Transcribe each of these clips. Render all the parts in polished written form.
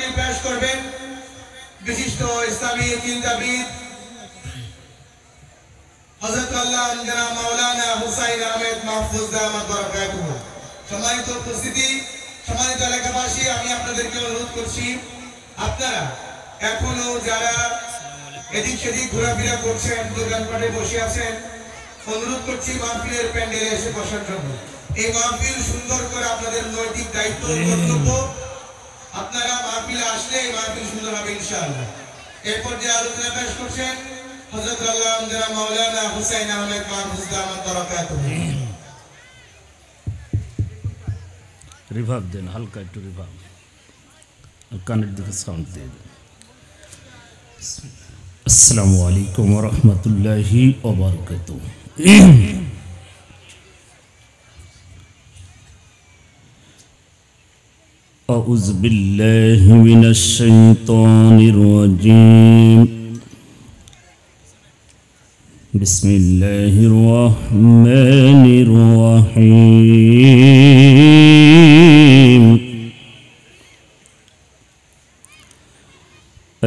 মাহফিল পেশ করবেন বিশিষ্ট ইসলামী চিন্তাবিদ হযরত আল্লামা জনাব মাওলানা হুসাইন আহমেদ মাহফুজ দামাত বরকাতুহু। সম্মানিত উপস্থিতি, সম্মানিত এলাকাবাসী, আমি আপনাদেরকে অনুরোধ করছি, আপনারা এখনো যারা এদিক সেদিক ঘোরাফেরা করছেন, দোকানপাটে বসে আছেন, অনুরোধ করছি মাহফিলের প্যান্ডেলে এসে বসার জন্য। এই মাহফিল সুন্দর করে আপনাদের নৈতিক দায়িত্ব কর্তব্য, আপনারা মাহফিলে আসলে এই মাহফিল সুন্দর হবে ইনশাআল্লাহ। এরপর যে আলোচনা পেশ করছেন হযরত আল্লামা জনাব মাওলানা হুসাইন আহমেদ মাহফুজ দামাত বরকাতুহু। রিভাব দেন, হালকা একটু রিভাব, কানের দিকে সাউন্ড দিয়ে দেন। আসসালামু আলাইকুম ওয়া রাহমাতুল্লাহি ওয়া বারাকাতুহু। আউযু বিল্লাহি মিনাশ শাইতানির রাজীম। বিসমিল্লাহির রাহমানির রাহিম।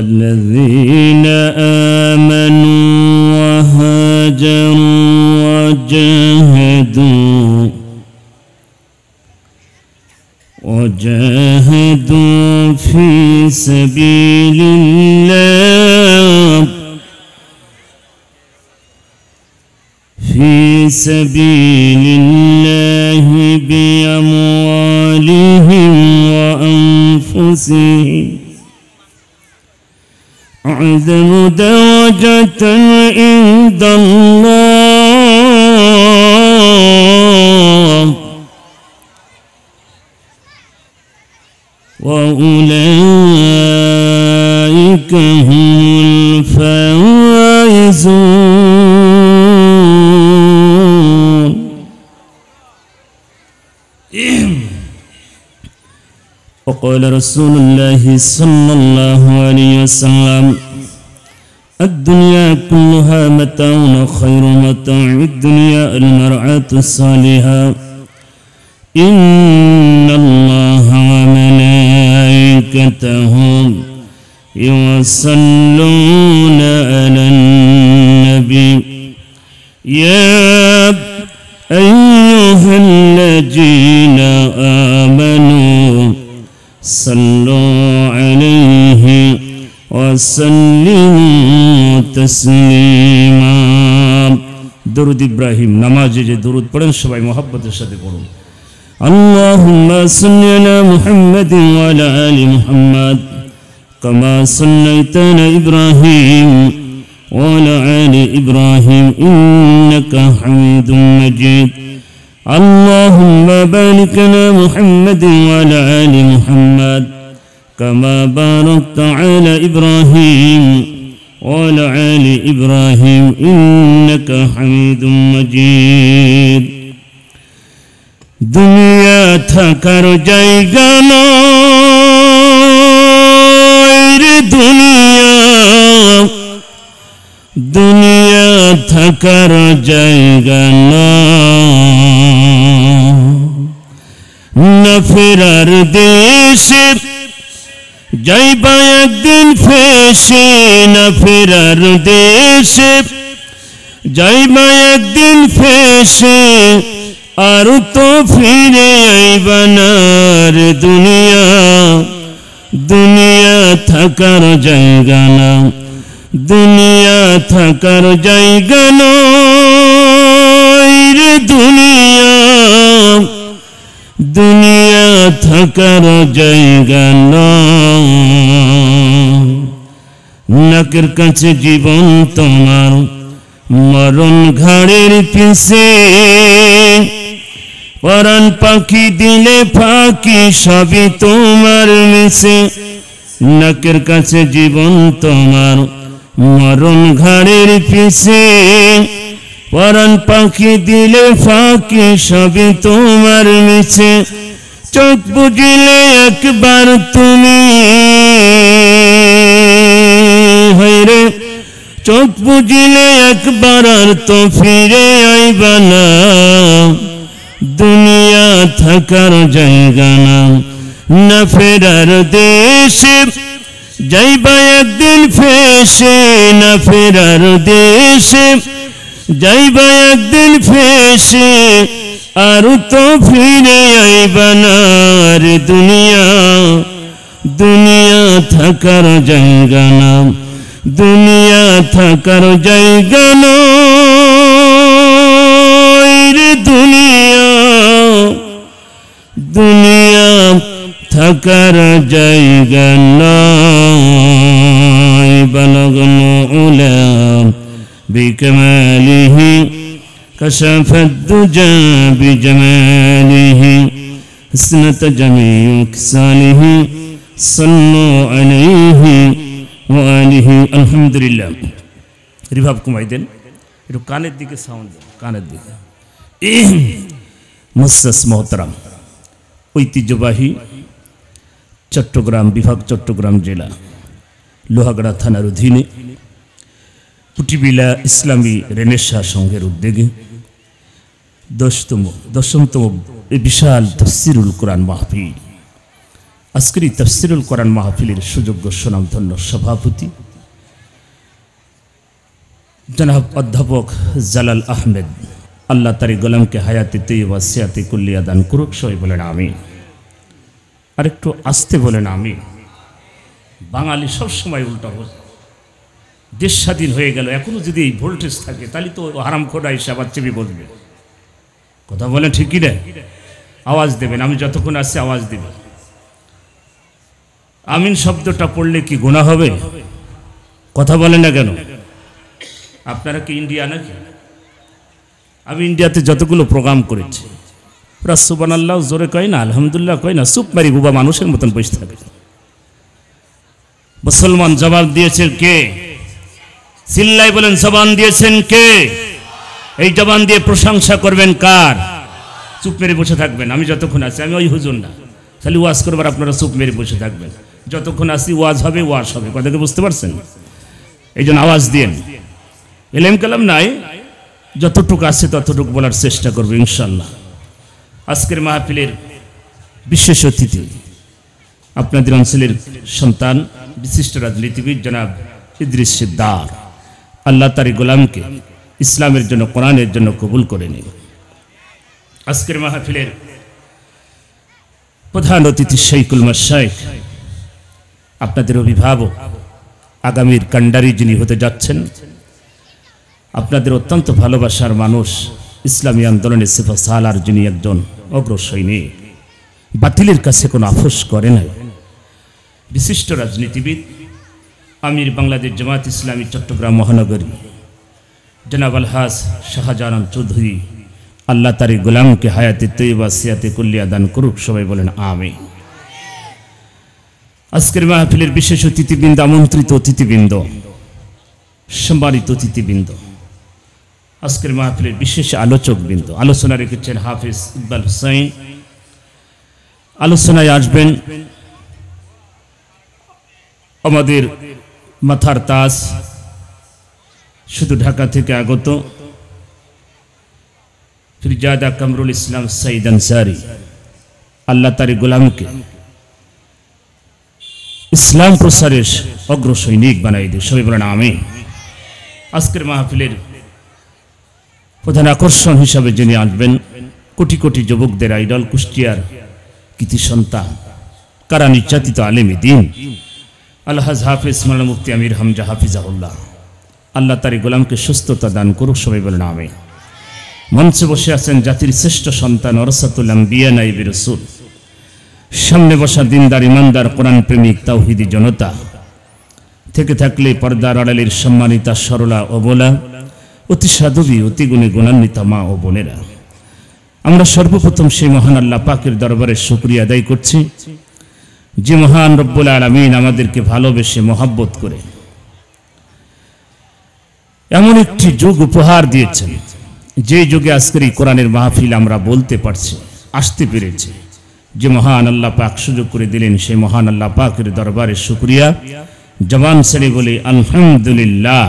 الذين آمنوا وهاجروا وجاهدوا في سبيل الله بأموالهم وأنفسهم أعظم درجة عند الله وأولئك هم الفائزون. وقال رسول الله صلى الله عليه وسلم الدنيا كلها متاع وخير متاع الدنيا المرأة الصالحة إن الله وملائكته يصلون على النبي يا أيها الذين آمنوا صلوا عليه وسلموا تسليما. درود إبراهيم নামাজে যে দরুদ পড়েন সবাই মহব্বতের সাথে পড়ুন। اللهم صل على محمد وعلى آل محمد كما صليت على إبراهيم وعلى آل إبراهيم إنك حميد مجيد. اللهم بارك على محمد وعلى آل محمد كما باركت على إبراهيم وعلى آل إبراهيم إنك حميد مجيد. দুনিয়া থাকার জায়গা নয় রে দুনিয়া থাকার জায়গা না ফেরার দেশে যাইবা একদিন ফেসে না ফেরার দেশে যাইবা একদিন ফেসে আর তো ফিরে আইবা না রে দুনিয়া থাকার জায়গা না দুনিয়া থাকার জায়গা নয় রে দুনিয়া থাকার জায়গা নয়। নাকের কাছে জীবন তোমার মরণ ঘাড়ের পিছে পরাণ পাখি দিলে ফাঁকি সবই তোমার মিশে। নাকের কাছে জীবন তোমার মরণ ঘাড়ের পিছে পরাণ পাখি দিলে ফাঁকি সবই তোমার মিশে। চোখ বুঝিলে একবার তুমি হইরে চোখ বুঝিলে একবার আর তো ফিরে আইবা না দুনিয়া থাকার জায়গা না না ফেরার দেশে যাইবা একদিন ফেসে, না ফেরার দেশে যাইবা একদিন ফেসে, আর তো ফিরে আইবা না রে দুনিয়া, দুনিয়া থাকার জায়গা না, দুনিয়া থাকার জায়গা নয় রে দুনিয়া, দুনিয়া থাকার জায়গা নয়। বালাগনা উলা বিকামালিহি কাশাফাদ দুজা বিজামালিহি হাসনাত জামিউ কিসালিহি সাল্লু আলাইহি ওয়া আলিহি। আলহামদুলিল্লাহ। রিভাব কমাই দেন একটু, কানের দিকে সাউন্ড দেন, কানের দিকে। মুসাস মোহতারাম, ঐতিহ্যবাহী চট্টগ্রাম বিভাগ, চট্টগ্রাম জেলা লোহাগড়া থানার অধীনে পুটিবিলা ইসলামী রেনেসাঁ সংঘের উদ্যোগে দশমতম এই বিশাল তাফসিরুল কোরআন মাহফিল। আজকের এই তাফসিরুল কোরআন মাহফিলের সুযোগ্য সুনামধন্য সভাপতি জনাব অধ্যাপক জালাল আহমেদ, আল্লাহ তারি গোলামকে হায়াতে তৈয়বা সিয়াতে কুল্লিয়া দান করুক। সবাই বলেন আমিন। আর একটু আসতে বলেন আমিন। বাঙালি সবসময় উল্টা বোঝে। দেশ স্বাধীন হয়ে গেল, এখনো যদি এই ভোল্টেজ থাকে তাহলে তো হারাম খোদা এসে আবার চেপে বসবে। কথা বলেন ঠিক কি না? আওয়াজ দেবেন, আমি যতক্ষণ আসছি আওয়াজ দেবেন। আমিন শব্দটা পড়লে কি গুনাহ হবে? কথা বলেন না কেন? আপনারা কি ইন্ডিয়া নাকি? আমি ইন্ডিয়াতে যতগুলো প্রোগ্রাম করেছি, ওরা সুবহানাল্লাহ জোরে কয় না, আলহামদুলিল্লাহ কয় না, চুপ মারি বুবা মানুষের মতন বসে থাকে। মুসলমান জবাব দিয়েছেন কে? চিল্লাই বলেন, জবান দিয়েছেন কে? এই জবান দিয়ে প্রশংসা করবেন কার? চুপ মেরে বসে থাকবেন। আমি যতক্ষণ আছি, আমি ওই হুজুর না, খালি ওয়াজ করবার আপনারা চুপ মেরে বসে থাকবেন। যতক্ষণ আসি ওয়াজ হবে, ওয়াজ হবে। কথাকে বুঝতে পারছেন? এই জন্য আওয়াজ দিন। এলেম কালাম নাই, যতটুকু আছে ততটুকু বলার চেষ্টা করবো ইনশাল্লাহ। আজকের মাহফিলের বিশেষ অতিথি আপনাদের অঞ্চলের সন্তান, বিশিষ্ট রাজনীতিবিদ জনাব ইদ্রিস সিকদার। আল্লাহ তারি গোলামকে ইসলামের জন্য, কোরআনের জন্য কবুল করে নিন। আজকের মাহফিলের প্রধান অতিথি শৈখুল মাশায়েখ, আপনাদের অভিভাবক, আগামীর কান্ডারি যিনি হতে যাচ্ছেন, আপনাদের অত্যন্ত ভালোবাসার মানুষ, ইসলামী আন্দোলনের সিফা সালার যিনি একজন অগ্রসৈনিক, বাতিলের কাছে কোনো আপোষ করে না, বিশিষ্ট রাজনীতিবিদ, আমির বাংলাদেশ জামাত ইসলামী চট্টগ্রাম মহানগরী জনাব আলহাজ শাহজাহান চৌধুরী। আল্লাহ তারি গোলামকে হায়াতে তৈয়বা সিয়াতে কুল্লিয়া দান করুক। সবাই বলেন আমিন। আজকের মাহফিলের বিশেষ অতিথিবৃন্দ, আমন্ত্রিত অতিথিবৃন্দ, সম্মানিত অতিথিবৃন্দ, আজকের মাহফিলের বিশেষ আলোচকবৃন্দ, আলোচনা রেখেছেন হাফিজ ইকবাল হুসাইন। আলোচনায় আসবেন আমাদের মাথার তাজ, শুধু ঢাকা থেকে আগত ফিরজাদা কামরুল ইসলাম সাইদ আনসারী। আল্লাহ তারি গোলামকে ইসলাম প্রসারের অগ্রসৈনিক বানাই দিন। সবাই বলেন আমিন। আজকের মাহফিলের প্রধান আকর্ষণ হিসাবে যিনি আসবেন, কোটি কোটি যুবকদের আইডল, কুষ্টিয়ার কৃতি সন্তান, কারা নির্যাতিত আলেমে দ্বীন আলহাজ হাফিজ মাওলানা মুফতি আমির হামজা হাফিজাহুল্লাহ। আল্লাহ তারি গোলামকে সুস্থতা দান করুক। সবাই বলেন আমিন। মঞ্চে বসে আছেন জাতির শ্রেষ্ঠ সন্তান ওরাসাতুল আম্বিয়া নাইবে রাসূল, সামনে বসা দিনদার ইমানদার কোরআন প্রেমিক তাওহীদি জনতা, থেকে থাকলে পর্দার আড়ালের সম্মানিতা সরলা অবলা, অতি সাধবী, অতি গুণী গুণান্বিতা মা ও বোনেরা, আমরা সর্বপ্রথম সেই মহান আল্লাহ পাকের দরবারে শুকরিয়া আদায় করছি, যে মহান রব্বুল আলামিন আমাদেরকে ভালোবেসে মহাব্বত করে এমন একটি যুগ উপহার দিয়েছেন, যে যুগে আজকের এই কোরআনের মাহফিল আমরা বলতে পারছি, আসতে পেরেছি। যে মহান আল্লাহ পাক সুযোগ করে দিলেন, সেই মহান আল্লাহ পাকের দরবারে শুকরিয়া। জবান ছেড়ে বলি আলহামদুলিল্লাহ।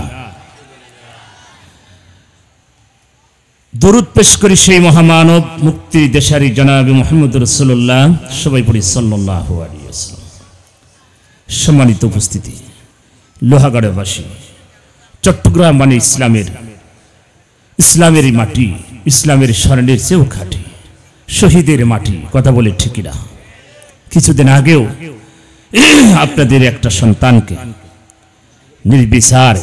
দরুদ পেশ করি সেই মহামানব মুক্তির দেশারি জনাবে মুহাম্মদ রাসূলুল্লাহ, সবাই পড়ি সাল্লাল্লাহু আলাইহি ওয়াসাল্লাম। সম্মানিত উপস্থিতি, লোহাগড়াবাসী, চট্টগ্রাম মানে ইসলামের মাটি, ইসলামের স্বর্ণের চেয়েও খাঁটি, শহীদের মাটি, কথা বলে ঠিকই না। কিছুদিন আগেও আপনাদের একটা সন্তানকে নির্বিচার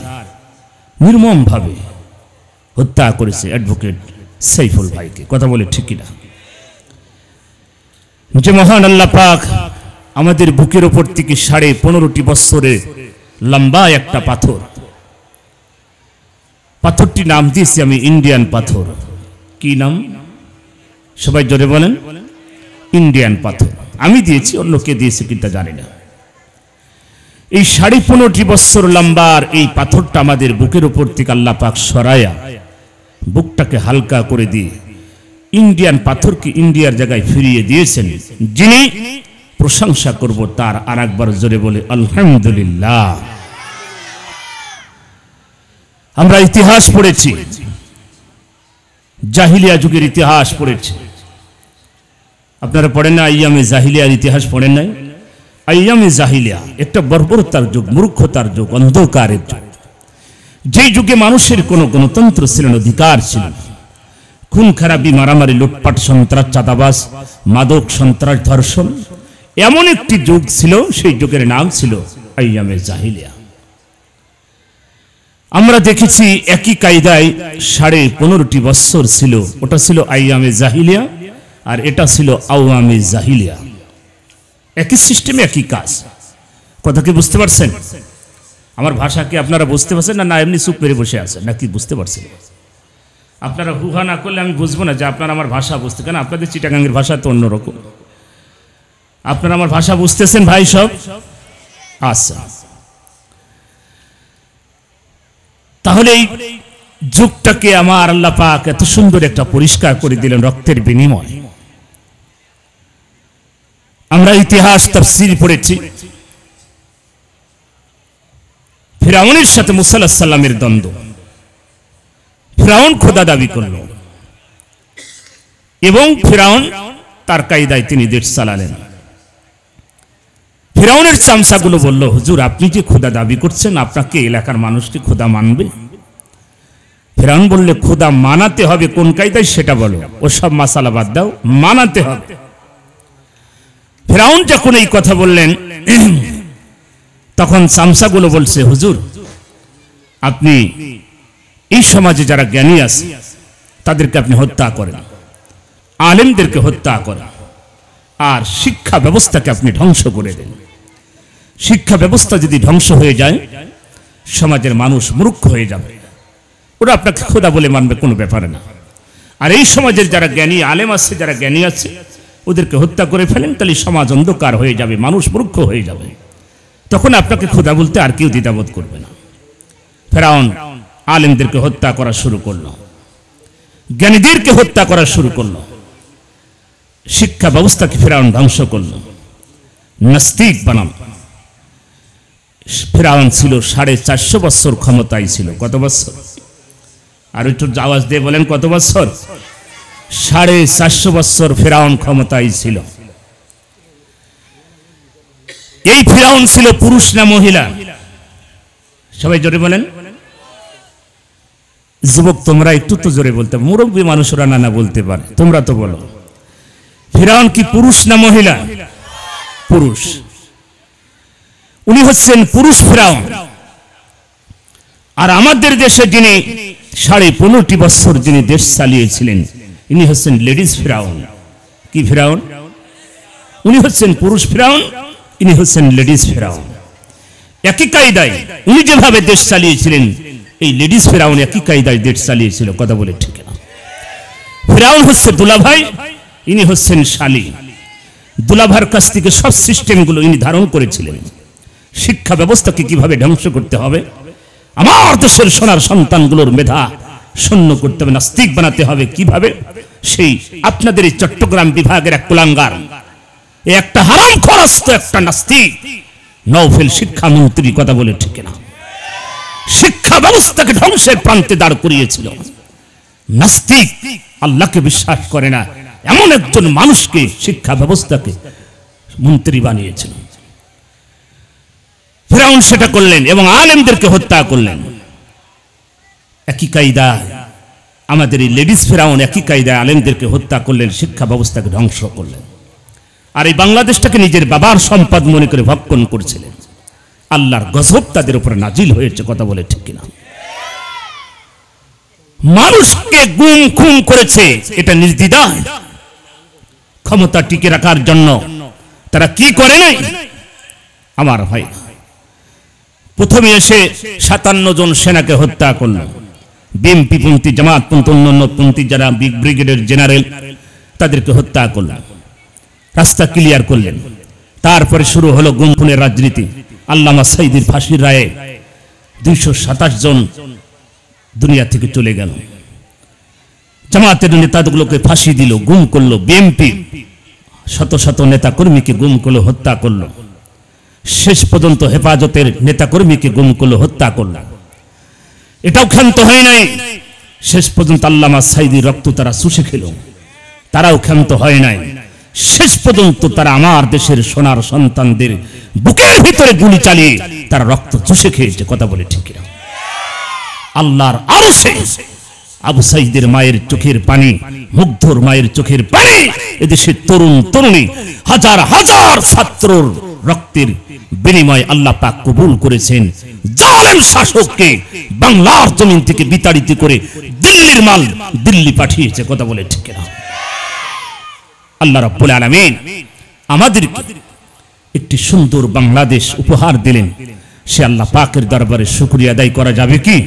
নির্মমভাবে হত্যা করেছে অ্যাডভোকেট সাইফুল ভাইকে, কথা বলে ঠিকই না। যে মহান আল্লাহ পাক আমাদের বুকের ওপর থেকে 15.5 বছরের লম্বা একটা পাথর, পাথরটি নাম দিয়েছি আমি ইন্ডিয়ান পাথর। কি নাম? সবাই জোরে বলেন। ইন্ডিয়ান পাথর আমি দিয়েছি, অন্য কে দিয়েছে কিনা জানি না। এই 15.5 বছর লম্বার এই পাথরটা আমাদের বুকের উপর থেকে আল্লাহ পাক সরায়া বুকটাকে হালকা করে দিয়ে ইন্ডিয়ান পাথরকে ইন্ডিয়ার জায়গায় ফিরিয়ে দিয়েছেন। যিনি প্রশংসা করব তার, আর একবার জোরে বলে আলহামদুলিল্লাহ। আমরা ইতিহাস পড়েছি, জাহিলিয়া যুগের ইতিহাস পড়েছি। আপনারা পড়েন না আইয়ামে জাহিলিয়ার ইতিহাস? পড়েন নাই? আইয়ামে জাহিলিয়া একটা বর্বরতার যুগ, মূর্খতার যুগ, অন্ধকারের যুগ। যেই যুগে মানুষের কোনো গণতন্ত্র ছিল না, অধিকার ছিল না। খুন খারাপি, মারামারি, লুটপাট, সন্ত্রাস, চাঁদাবাজ, মাদক, সন্ত্রাস, ধর্ষণ, এমন একটি যুগ ছিল। সেই যুগের নাম ছিল আইয়ামে জাহিলিয়া। আমরা দেখেছি একই কায়দায় 15.5 বছর ছিল। ওটা ছিল আইয়ামে জাহিলিয়া আর এটা ছিল আওয়ামে জাহিলিয়া। একই সিস্টেমে একই কাজ। কথা কি বুঝতে পারছেন? আমার ভাষা কি আপনারা বুঝতে পারছেন না এমনি চুপ মেরে বসে আছেন নাকি বুঝতে পারছেন? আপনারা হুহা না করলে আমি বুঝবো না যে আপনারা আমার ভাষা বুঝতে, কেন আপনাদের চিটাগাঙ্গের ভাষা তো অন্যরকম। আপনারা আমার ভাষা বুঝতেছেন ভাই সব? আচ্ছা, তাহলে এই যুগটাকে আমার আল্লাহ পাক এত সুন্দর একটা পরিষ্কার করে দিলেন রক্তের বিনিময়। আমরা ইতিহাস তাফসীর পড়েছি, ফিরাউনের সাথে মুসা আলাইহিস সালামের দ্বন্দ্ব। ফিরাউন খোদা দাবি করল এবং ফিরাউন তার কায়দায় তিনি দেশ চালালেন। ফিরাউনের চামচাগুলো বলল, হুজুর আপনি যে খোদা দাবি করছেন, আপনাকে এলাকার মানুষকে খোদা মানবে? ফিরাউন বললে, খোদা মানাতে হবে, কোন কায়দায় সেটা বলো, ওসব মাসালা বাদ দাও, মানাতে হবে। ফিরাউন যখন এই কথা বললেন তখন চামচাগুলো বলছে, হুজুর আপনি এই সমাজে যারা জ্ঞানী আছে তাদেরকে আপনি হত্যা করেন, আলেমদেরকে হত্যা করেন, আর শিক্ষা ব্যবস্থাকে আপনি ধ্বংস করে দেন। শিক্ষা ব্যবস্থা যদি ধ্বংস হয়ে যায় সমাজের মানুষ মূর্খ হয়ে যাবে, ওরা আপনাকে খোদা বলে মানবে, কোনো ব্যাপারে না। আর এই সমাজের যারা জ্ঞানী আলেম আছে, যারা জ্ঞানী আছে, ওদেরকে হত্যা করে ফেলেন, তাহলে সমাজ অন্ধকার হয়ে যাবে, মানুষ মূর্খ হয়ে যাবে, তখন আপনাকে খোদা বলতে আর কেউ দ্বিধাবোধ করবে না। ফিরাউন আলেমদেরকে হত্যা করা শুরু করলো, জ্ঞানীদেরকে হত্যা করা শুরু করলো, শিক্ষা ব্যবস্থাকে ফিরাউন ধ্বংস করলো, নাস্তিক বানানো। ফিরাউন ছিল 450 বছর ক্ষমতায় ছিল। কত বছর? আর একটু আওয়াজ দিয়ে বলেন, কত বছর? 450 বছর ফিরাউন ক্ষমতায় ছিল। এই ফিরাউন ছিল পুরুষ না মহিলা? সবাই জোরে বলেন। যুবক তোমরা একটু তো জোরে বলতে, মুরব্বী মানুষরা না বলতে পারে, তোমরা তো বলো, ফিরাউন কি পুরুষ না মহিলা? পুরুষ। উনি হচ্ছেন পুরুষ ফিরাউন। আর আমাদের দেশে যিনি 15.5 বছর যিনি দেশ চালিয়েছিলেন, ইনি হচ্ছেন লেডিস ফিরাউন। কি ফিরাউন? উনি হচ্ছেন পুরুষ ফিরাউন, ইনি হচ্ছেন লেডিস ফিরাউন। একই কায়দায় উনি যেভাবে দেশ চালিয়েছিলেন, এই লেডিস ফিরাউন একই কায়দায় দেশ চালিয়েছিল। কথা বলে ঠিক না? ফিরাউন হচ্ছে দুলাভাই, ইনি হচ্ছেন শালী। দুলাভার কাছ থেকে সব সিস্টেমগুলো ইনি ধারণ করেছিলেন। শিক্ষা ব্যবস্থাকে কিভাবে ধ্বংস করতে হবে, আমার দেশের সোনার সন্তানগুলোর মেধা শূন্য করতে হবে, নাস্তিক বানাতে হবে, কিভাবে, সেই আপনাদের এই চট্টগ্রাম বিভাগের এক কুলাঙ্গার, একটা হারাম খরস্ত একটা নাস্তিক নওফেল শিক্ষামন্ত্রী, কথা বলে ঠিক না, শিক্ষা ব্যবস্থাকে ধ্বংসের প্রান্তে দাঁড় করিয়েছিল। নাস্তিক, আল্লাহকে বিশ্বাস করে না, এমন একজন মানুষকে শিক্ষা ব্যবস্থাকে মন্ত্রী বানিয়েছিল। ফিরাউন সেটা করলেন এবং আলেমদেরকে হত্যা করলেন। একই কায়দা আমাদের এই লেডিস ফিরাউন একই কায়দায় আলেমদেরকে হত্যা করলেন, শিক্ষা ব্যবস্থাকে ধ্বংস করলেন। আর এই বাংলাদেশটাকে নিজের বাবার সম্পদ মনে করে ভক্ষণ করছিলেন। আল্লাহর গজব তাদের উপরে নাজিল হয়েছে, কথা বলে ঠিক কিনা? মানুষকে গুম খুন করেছে, এটা নির্দ্বিধায় ক্ষমতা টিকে রাখার জন্য তারা কি করে নাই? আমার ভাই, প্রথমে এসে 57 জন সেনাকে হত্যা করল। বিএনপি পন্থী, জামাত পন্থী, অন্যান্য পন্থী যারা ব্রিগেডের জেনারেল, তাদেরকে হত্যা করলেন, রাস্তা ক্লিয়ার করলেন। তারপরে শুরু হলো গুম খুনের রাজনীতি। আল্লামা সাঈদীর ফাঁসির রায়ে 227 জন দুনিয়া থেকে চলে গেল। জামাতের নেতাগুলোকে ফাঁসি দিল, গুম করলো। বিএনপি শত শত নেতাকর্মীকে গুম করলো, হত্যা করলো। শেষ পর্যন্ত হেফাজতের নেতাকর্মীকে গুম করলো, হত্যা করল। এটাও ক্ষান্ত হয় নাই। শেষ পর্যন্ত আল্লামা সাঈদীর রক্ত তারা চুষে খেল, তারাও ক্ষান্ত হয় নাই। শেষ পর্যন্ত তারা আমার দেশের সোনার সন্তানদের বুকের ভিতরে গুলি চালিয়ে তারা রক্ত চুষে খেয়েছে, কথা বলে ঠিক কিনা? আল্লাহর আরশে আবু সাঈদের মায়ের চোখের পানি, মুগ্ধর মায়ের চোখের পানি, এদেশের তরুণ তরুণী হাজার হাজার ছাত্রর রক্তের বিনিময়ে আল্লাহ পাক কবুল করেছেন। জালেম শাসককে বাংলার জমিন থেকে বিতাড়িত করে দিল্লির মাল দিল্লি পাঠিয়েছে, কথা বলে ঠিক কিনা? আল্লাহ রাব্বুল আলামিন আমাদেরকে একটি সুন্দর বাংলাদেশ উপহার দিলেন। সে আল্লাহ পাকের দরবারে শুকরিয়া আদায় করা যাবে কি?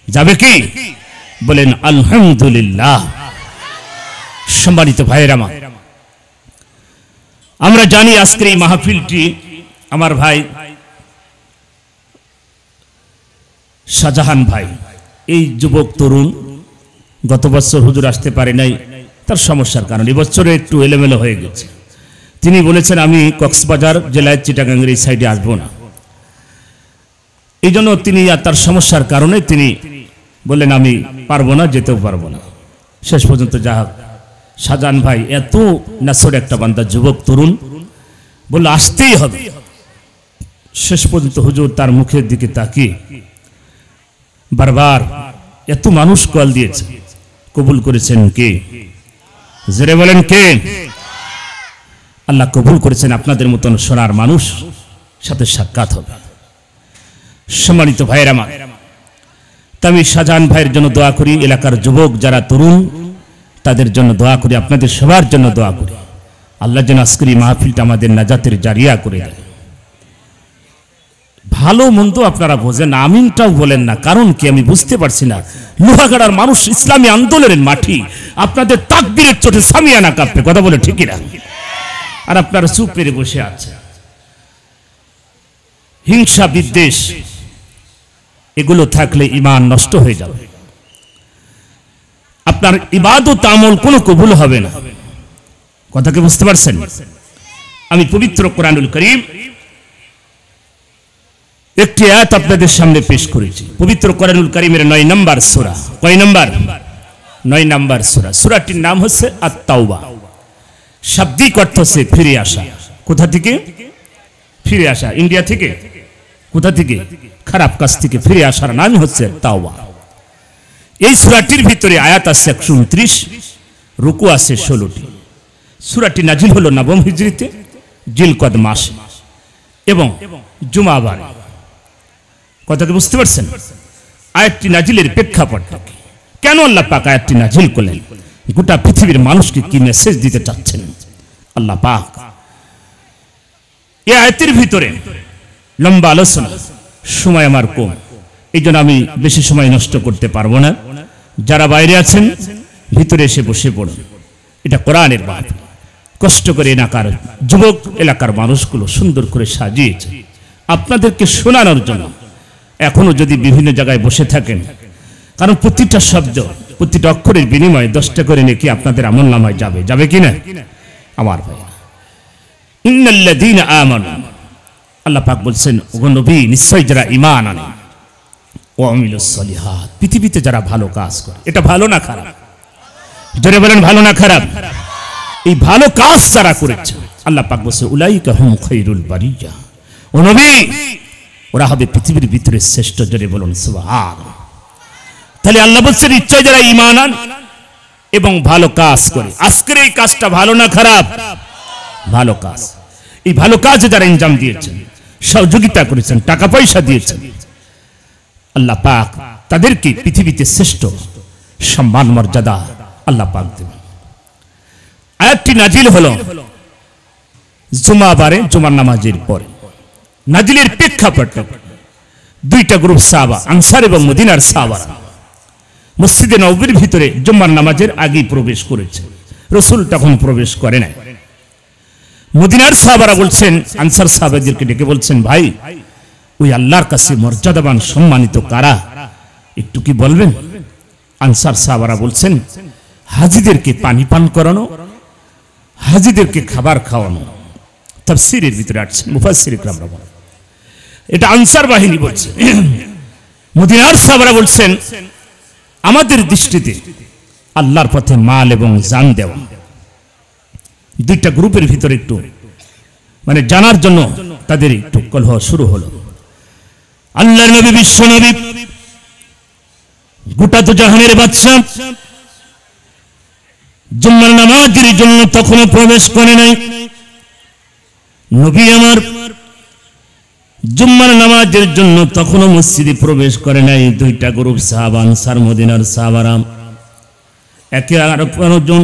যাবে কি? বলেন আলহামদুলিল্লাহ। সম্মানিত ভাইয়েরা, আমরা জানি আজকের এই মাহফিলটি আমার ভাই শাহজাহান ভাই, এই যুবক তরুণ, গত বছর হুজুর আসতে পারে নাই তার সমস্যার কারণে, এবছরে একটু এলোমেলো হয়ে গেছে। তিনি বলেছেন আমি কক্সবাজার জেলায় চিটাগাঙ্গের এই সাইডে আসবো না। এই জন্য তিনি আর তার সমস্যার কারণে তিনি বললেন আমি পারবো না, যেতেও পারবো না। শেষ পর্যন্ত যা হোক, শাহজাহান ভাই এত নাসর একটা বান্দা, যুবক তরুণ, বলল আসতেই হবে। শেষ পর্যন্ত হুজুর তার মুখের দিকে তাকিয়ে বারবার এত মানুষ কল দিয়েছে, কবুল করেছেন কে? জোরে বলেন কে? আল্লাহ কবুল করেছেন। আপনাদের মতন সোনার মানুষ সাথে সাক্ষাৎ হবে। সম্মানিত ভাইয়েরা, আমি শাহজাহান ভাইয়ের জন্য দোয়া করি, এলাকার যুবক যারা তরুণ তাদের জন্য দোয়া করি, আপনাদের সবার জন্য দোয়া করি। আল্লাহ যেন আজকের এই মাহফিলটা আমাদের নাজাতের জারিয়া করে দেয়। ভালো মন্দ আপনারা বোঝেন, আমিনটাও বলেন না, কারণ কি আমি বুঝতে পারছি না। লোহাগাড়ার মানুষ, ইসলামী আন্দোলনের মাটি, আপনাদের তাকবীরের চোটে সামিয়ানা কাঁপবে, কথা বলে ঠিকই না? আর আপনারা চুপ মেরে বসে আছেন। হিংসা বিদ্বেষ এগুলো থাকলে ঈমান নষ্ট হয়ে যাবে, আপনার ইবাদত আমল কোনো কবুল হবে না। কথা কি বুঝতে পারছেন? আমি পবিত্র কোরআনুল কারীম একটি আয়াত আপনাদের সামনে পেশ করেছি। পবিত্র কোরআনুল কারীমের 9 নম্বর সূরা। কয় নম্বর? 9 নম্বর সূরা। সূরাটির নাম হচ্ছে আত-তাওবা। শাব্দিক অর্থ হচ্ছে ফিরে আসা। কোথা থেকে? ফিরে আসা। ইন্ডিয়া থেকে? কোথা থেকে? খারাপ কাজ থেকে ফিরে আসার নাম হচ্ছে তাওবা। এই সূরাটির ভিতরে আয়াত আছে 129, রুকু আছে 16টি। সূরাটি নাজিল হলো 9ম হিজরিতে জিলকদ মাসে এবং জুমাবার। কথা কি বুঝতে পারছেন? আয়াতটি নাজিলের প্রেক্ষাপটটা কি? কেন আল্লাহ পাক আয়াতটি নাজিল করলেন? গোটা পৃথিবীর মানুষকে কি মেসেজ দিতে চাচ্ছেন আল্লাহ পাক? এই আয়াতের ভিতরে লম্বা আলোচনা, সময় আমার কম, এই জন্য আমি বেশি সময় নষ্ট করতে পারবো না। যারা বাইরে আছেন ভিতরে এসে বসে পড়ুন। এটা কোরআনের বাত। কষ্ট করে এলাকার যুবক, এলাকার মানুষগুলো সুন্দর করে সাজিয়েছে আপনাদেরকে শোনানোর জন্য। এখনো যদি বিভিন্ন জায়গায় বসে থাকেন, কারণ প্রতিটা শব্দ, প্রতিটা অক্ষরের বিনিময়ে 10টা করে নেকি আপনাদের আমলনামায় যাবে। যাবে কিনা আমার ভাই? ইন্নাল্লাযীনা আমানু, আল্লাহ পাক বলছেন, ও নবী, নিশ্চয় যারা ঈমান আনে, ওয়া আমিলুস সলিহাত, পৃথিবীতে যারা ভালো কাজ করে, এটা ভালো না খারাপ? জোরে বলেন, ভালো না খারাপ? এই ভালো কাজ যারা করেছে আল্লাহ পাক বলছে উলাইকা হুম খায়রুল বারিয়া, ও নবী ওরা হবে পৃথিবীর ভিতরে শ্রেষ্ঠ। জোরে বলুন সুবহানাল্লাহ। তাহলে আল্লাহ বলছেন নিশ্চয় যারা ঈমান আন এবং ভালো কাজ করে। আজকের এই কাজটা ভালো না খারাপ? ভালো কাজ। এই ভালো কাজে যারা ইনজাম দিয়েছেন, সহযোগিতা করেছেন, টাকা পয়সা দিয়েছেন, আল্লাহ পাক তাদেরকে পৃথিবীতে শ্রেষ্ঠ সম্মান মর্যাদা আল্লাহ পাক দেবেন। আয়াতটি নাজিল হলো জুমাবারে, জুমার নামাজের পরে। নাজিলের প্রেক্ষাপট দুইটা গ্রুপ সাহাবা, আনসার এবং মদিনার সাহাবারা মসজিদে নববীর ভিতরে জুমার নামাজের আগেই প্রবেশ করেছে। রাসূল তখন প্রবেশ করে নাই। মদিনার সাহাবারা বলছেন, আনসার সাহাবাদেরকে ডেকে বলছেন, ভাই ওই আল্লাহর কাছে মর্যাদাবান সম্মানিত কারা, একটু কি বলবেন? আনসার সাহাবারা বলছেন, হাজীদেরকে পানি পান করানো, হাজীদেরকে খাবার খাওয়ানো। তাফসীরের ভিতরে আসছেন মুফাসসির ইকরামরা বলেন এটা আনসার বাহিনী বলছে। মদিনার সাহাবারা বলছেন, আমাদের দৃষ্টিতে আল্লাহর পথে মাল এবং জান দেওয়া। দুইটা গ্রুপের ভিতরে একটু মানে জানার জন্য তাদের একটু কলহ শুরু হলো। আল্লাহর নবী, বিশ্ব নবী, গোটা তো জাহানের বাদশা, জুম্মার নামাজের জন্য তখনও প্রবেশ করে নাই। নবী আমার জুম্মার নামাজের জন্য তখনও মসজিদে প্রবেশ করে নাই। দুইটা গ্রুপ সাহাবা, আনসার মদিনার সাহাবারা, একে আর একজন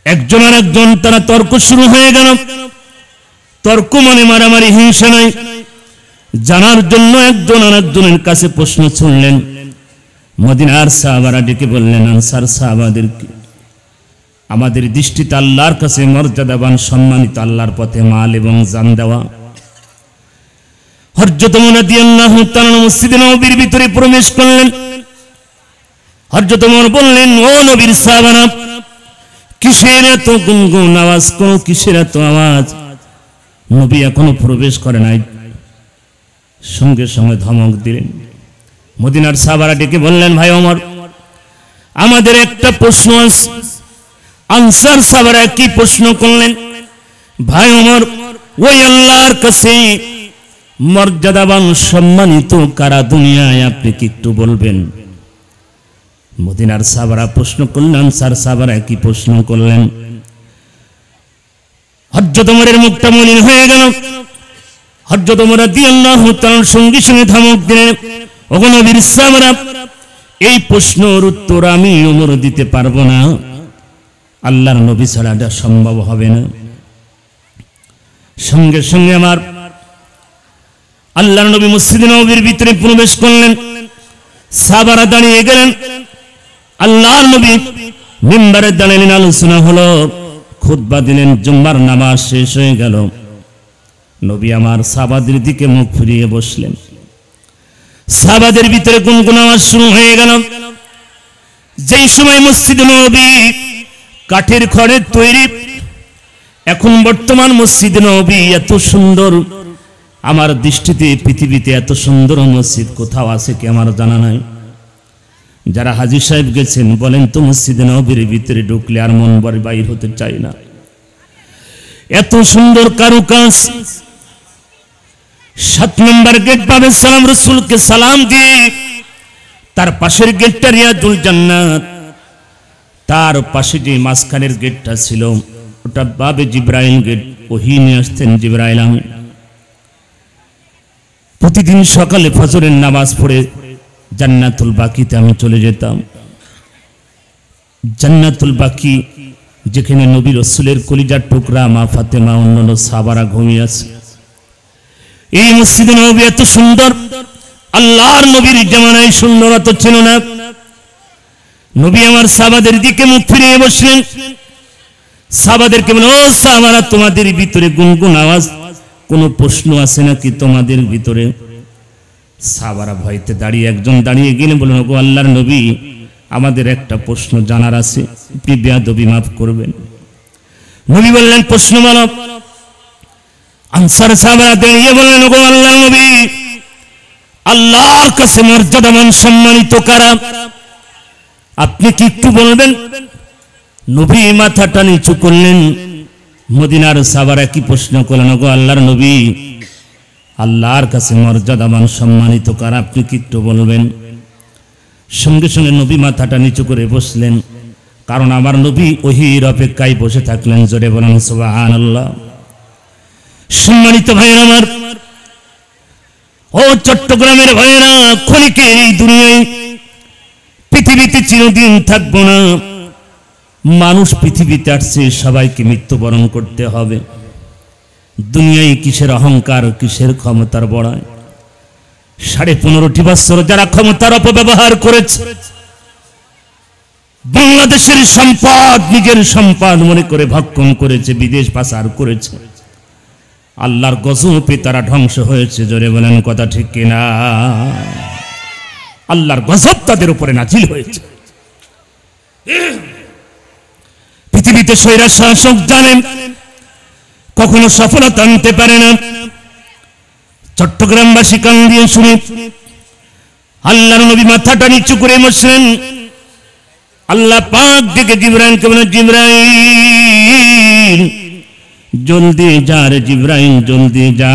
একজন আর একজন তারা তর্ক শুরু হয়ে গেল। তর্ক মানে মারামারি, হিংসা নাই। জানার জন্য একজন আর একজনের কাছে প্রশ্ন ছুড়লেন। মদিনার সাহাবারা ডেকে বললেন আনসার সাহাবাদেরকে, আমাদের দৃষ্টিতে আল্লাহর কাছে মর্যাদাবান সম্মানিত আল্লাহর পথে মাল এবং জান দেওয়া। হযরত ওমর রাদিয়াল্লাহু তাআলা মসজিদে নববীর ভিতরে প্রবেশ করলেন। হযরত ওমর বললেন, ও নবীর সাহাবারা, কিসের এত গুনগুন আওয়াজ, কোন কিসের এত আওয়াজ? নবী এখনো প্রবেশ করে নাই। সঙ্গে সঙ্গে ধমক দিলেন। মদিনার সাহাবারা ডেকে বললেন, ভাই ওমর, আমাদের একটা প্রশ্ন আছে। আনসার সাহাবারা কি প্রশ্ন করলেন? ভাই ওমর, ওই আল্লাহর কাছে মর্যাদাবান সম্মানিত কারা দুনিয়ায়, আপনি কি একটু বলবেন? মদিনার সাহাবারা প্রশ্ন করলেন, আনসার সাহাবারা কি প্রশ্ন করলেন? হযরত ওমরের মুখটা মলিন হয়ে গেল। হযরত ওমর রাদিয়াল্লাহু তাআলার সঙ্গে সঙ্গে ধমক দিলেন, ওগো নবীর সাহাবারা, এই প্রশ্নের উত্তর আমি ওমর দিতে পারবো না। আল্লাহর নবী ছাড়া এটা সম্ভব হবে না। সঙ্গে সঙ্গে আমার আল্লাহর নবী মসজিদে নববীর ভিতরে প্রবেশ করলেন। সাহাবারা দাঁড়িয়ে গেলেন। আল্লাহর নবী মিম্বারে দাঁড়ালেন, আলোচনা হলো, খুতবা দিলেন। জুম্মার নামাজ শেষ হয়ে গেল। নবী আমার সাহাবাদের দিকে মুখ ফিরিয়ে বসলেন। সাহাবাদের ভিতরে গুনগুন আওয়াজ শুরু হয়ে গেল। যেই সময় মসজিদে নববী কাঠের খড়ের তৈরি, এখন বর্তমান মসজিদে নববী এত সুন্দর, আমার দৃষ্টিতে পৃথিবীতে এত সুন্দর মসজিদ কোথাও আছে কি আমার জানা নাই। যারা হাজী সাহেব গেছেন বলেন তো, মসজিদে নববীর ভিতরে ঢুকলে আর মন বাইর হতে চায় না। এত সুন্দর কারুকাজ। 7 নম্বর গেট পাবে সালাম, রাসূলকে সালাম দিয়ে তার পাশের গেটটা রিয়াদুল জান্নাত। তার পাশে যে মাঝখানের গেটটা ছিল ওটা বাবে জিবরাইল গেট। ওহী নিয়ে আসতেন জিবরাইল। আমি প্রতিদিন সকালে ফজরের নামাজ পড়ে জান্নাতুল বাকিতে আমি চলে যেতাম। জান্নাতুল বাকি, যেখানে নবী রাসূলের কলিজার টুকরা মা ফাতেমা, অন্যান্য সাহাবারা ঘুমিয়ে আছে। এই মসজিদে নববী এত সুন্দর, আল্লাহর নবীর জামানায় সুন্দরতা ছিল না। নবী আমার সাহাবাদের দিকে মুখ ফিরিয়ে বসলেন। সাহাবাদেরকে বলেন, ও সাহাবারা, তোমাদের ভিতরে গুনগুন আওয়াজ, কোনো প্রশ্ন আছে নাকি তোমাদের ভিতরে? সাহাবারা ভয়তে দাঁড়িয়ে, একজন দাঁড়িয়ে গেলেন, বলেন, ওগো আল্লাহর নবী, আমাদের একটা প্রশ্ন জানার আছে, আপনি বেয়াদবি মাফ করবেন। নবী বললেন, প্রশ্ন বলো। আনসার সাহাবারা দাঁড়িয়ে বললেন, ওগো আল্লাহর নবী, আল্লাহর কাছে মর্যাদাবান সম্মানিত কারা? আপনি কি একটু বলবেন? নবী মাথাটা নিচু করলেন। মদিনার সাহাবারা কি প্রশ্ন করলেন, গো আল্লাহর নবী, আল্লাহর কাছে মর্যাদাবান সম্মানিত কারা, আপনি কি একটু বলবেন? সঙ্গে সঙ্গে নবী মাথাটা নিচু করে বসলেন, কারণ আমার নবী ওহীর অপেক্ষায় বসে থাকলেন। জোরে বলেন সুবহানাল্লাহ। সম্মানিত ভাইয়েরা আমার, ও চট্টগ্রামের ভাইয়েরা, ক্ষণিকের এই দুনিয়ায় পৃথিবীতে চিরদিন থাকবো না। মানুষ পৃথিবীতে আসছে, সবাইকে মৃত্যুবরণ করতে হবে। দুনিয়ায় কিসের অহংকার, কিসের ক্ষমতার বড়াই? 15.5 বছর যারা ক্ষমতার অপব্যবহার করেছে, বাংলাদেশের সম্পদ নিজের সম্পদ মনে করে ভক্ষণ করেছে, বিদেশ পাচার করেছে, আল্লাহর গজবে তারা ধ্বংস হয়েছে। জোরে বলেন কথা ঠিক কিনা? আল্লাহর গজব তাদের উপরে নাজিল হয়েছে। পৃথিবীতে স্বৈরাচার শাসক জানেন কখনো সফলতা আনতে পারে না। চট্টগ্রামবাসী কান দিয়ে শুনে আল্লাহর নবী মাথাটা নিচু করে বসলেন। আল্লাহ পাক ডেকে জিবরাইলকে বলেন, জিবরাইল জলদি যা রে জিবরাইল, জলদি যা।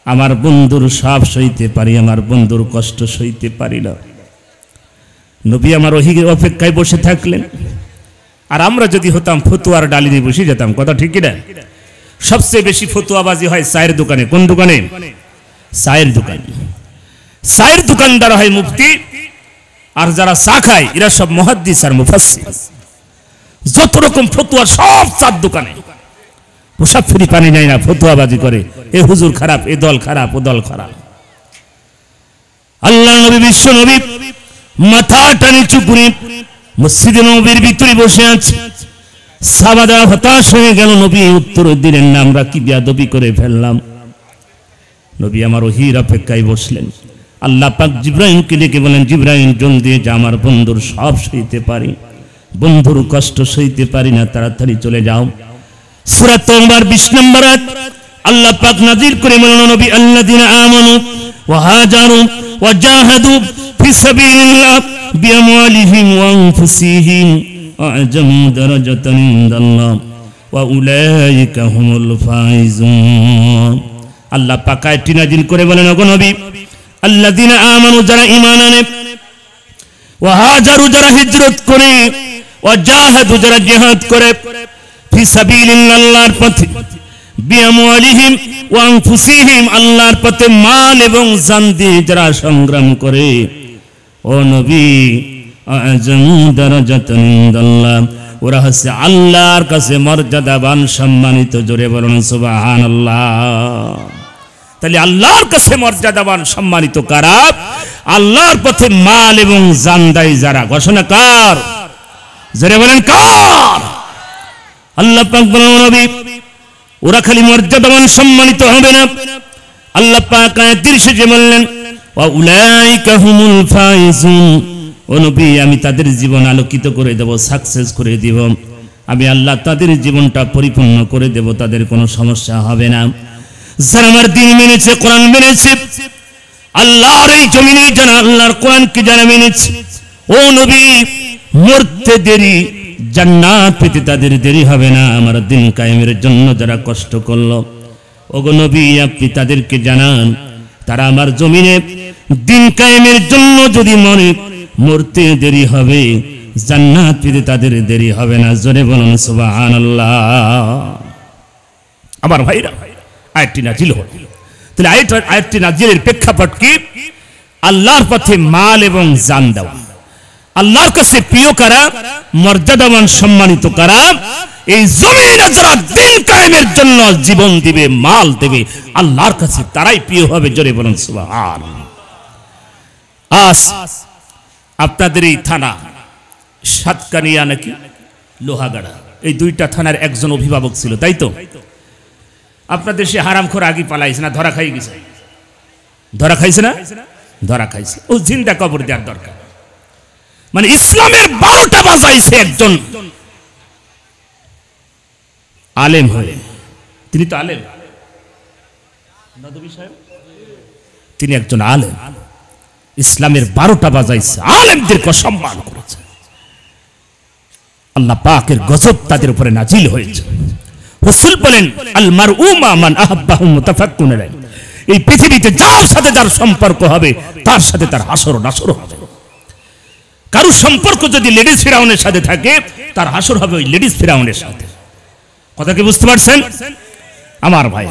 আমার বন্ধুর সব সইতে পারি, আমার বন্ধুর কষ্ট সইতে পারি না। নবী আমার ওহীর অপেক্ষায় বসে থাকলেন। আর আমরা যদি হতাম ফতুয়ার ডালি নিয়ে বসে যেতাম। কথা ঠিক কিনা? সবচেয়ে বেশি ফতুয়াবাজি হয় চায়ের দোকানে। কোন দোকানে? চায়ের দোকানে। চায়ের দোকানদার হয় মুফতি, আর যারা চা খায় এরা সব মুহাদ্দিস আর মুফাসসির। যত রকম ফতুয়া সব চার দোকানে। মুসাফিরি পানি নেয় না, ফতুয়াবাজি করে, এ হুজুর খারাপ, এ দল খারাপ, ও দল খারাপ। আল্লাহ নবী, বিশ্ব নবী মাথাটা নিচু করে মসজিদে নববীর ভিতরে বসে আছে। সাহাবারা হতাশ হয়ে গেল। নবী উত্তর দিলেন না, আমরা কি বেয়াদবি করে ফেললাম? নবী আমার ওহীর অপেক্ষায় বসলেন। আল্লাহ পাক জিবরাইলকে ডেকে বলেন, জিবরাইল জলদি যা, আমার বন্ধুর সব সইতে পারি, বন্ধুর কষ্ট সইতে পারি না, তাড়াতাড়ি চলে যাও। সূরা তাওবার 20 নম্বর আয়াত আল্লাহ পাক নাযিল করে বলেন, নবী আল্লাযিনা আমানু ওয়া হাজারু ওয়া জাহাদু ফি সাবিলিল্লাহ বিআমওয়ালিহিম ওয়া আনফুসিহিম আ'জামু দারাজাতান ইনদাল্লাহ ওয়া উলাইকা হুমুল ফাইজুন। আল্লাহ পাক আয়াতটি নাযিল করে বলেন, ওগো নবী, আল্লাযিনা আমানু, যারা ঈমান আনে, ওয়া হাজারু, যারা হিজরত করে, ওয়া জাহাদু, যারা জিহাদ করে, ফি সাবিলিল্লাহ, আল্লাহর পথে, বিআমওয়ালিহিম ওয়া আনফুসিহিম, আল্লাহর পথে মাল এবং জান দিয়ে যারা সংগ্রাম করে, ও নবী, আ'জামু দারাজাতান ইনদাল্লাহ, ওরা হচ্ছে আল্লাহর কাছে মর্যাদাবান সম্মানিত। জোরে বলুন সুবহানাল্লাহ। তাহলে আল্লাহর কাছে মর্যাদাবান সম্মানিত কারা? আল্লাহর পথে মাল এবং জান দেয় যারা। ঘোষণা কার? জোরে বলেন কার? আল্লাহ পাক বলেন, নবী, ওরা খালি মর্যাদাবান সম্মানিত হবে না, আল্লাহ পাক আয়াতের শেষে বললেন, ওয়া উলাইকা হুমুল ফাইজুন, ও নবী, আমি তাদের জীবন আলোকিত করে দেব, সাকসেস করে দেব। আমি আল্লাহ তাদের জীবনটা পরিপূর্ণ করে দেব, তাদের কোনো সমস্যা হবে না। যারা আমার দিন মেনেছে, কোরআন মেনেছে, আল্লাহর এই জমিনে যারা আল্লাহর কোরআনকে যারা মেনেছে, ও নবী, মরতে দেরি, জান্নাত পেতে তাদের দেরি হবে না। আমার দিন কায়েমের জন্য যারা কষ্ট করলো, ওগো নবী, আপনি তাদেরকে জানান, তারা আমার জমিনে দিন কায়েমের জন্য যদি মরতে দেরি হবে, জান্নাত পেতে তাদের দেরি হবে না। জোরে বলুন সুবহানাল্লাহ। আমার ভাইরা, আয়াতটি নাজিল হলো। তাহলে আয়াতটি নাজিলের প্রেক্ষাপট কি? আল্লাহর পথে মাল এবং জান দেওয়া। আল্লাহর কাছে প্রিয় কারা? মর্যাদাবান সম্মানিত কারা? এই জমিনে যারা দিন কায়েমের জন্য জীবন দিবে, মাল দেবে, আল্লাহর কাছে তারাই প্রিয় হবে। জোরে বলুন সুবহানাল্লাহ। আজ আপনাদের এই থানা সাতকানিয়া নাকি লোহাগাড়া, এই দুইটা থানার একজন অভিভাবক ছিল, তাই তো? আপনার দেশে হারামখোর আগে পালাইছে না? ধরা খাই গেছে? ধরা খাইছে না? ধরা খাইছে। ও জিন্দা কবর দেওয়ার দরকার। মানে ইসলামের 12টা বাজাইছে একজন আলেম হয়ে। তিনি তো আলেম, নদভী সাহেব, তিনি একজন আলেম, ইসলামের 12টা বাজাইছে, আলেমদেরকে সম্মান করেছে। আল্লাহ পাকের গজব তাদের উপরে নাজিল হয়েছে। রাসূল বলেন, আল মারউ মা মান আহাব্বাহু মুতাফাক্কুন আলাইহি, এই পৃথিবীতে যার সাথে যার সম্পর্ক হবে তার সাথে তার হাসর নাসর হবে। কারো সম্পর্ক যদি লেডিস ফিরাউনের সাথে থাকে, তার হাসর হবে ওই লেডিস ফিরাউনের সাথে। কথা কি বুঝতে পারছেন আমার ভাই?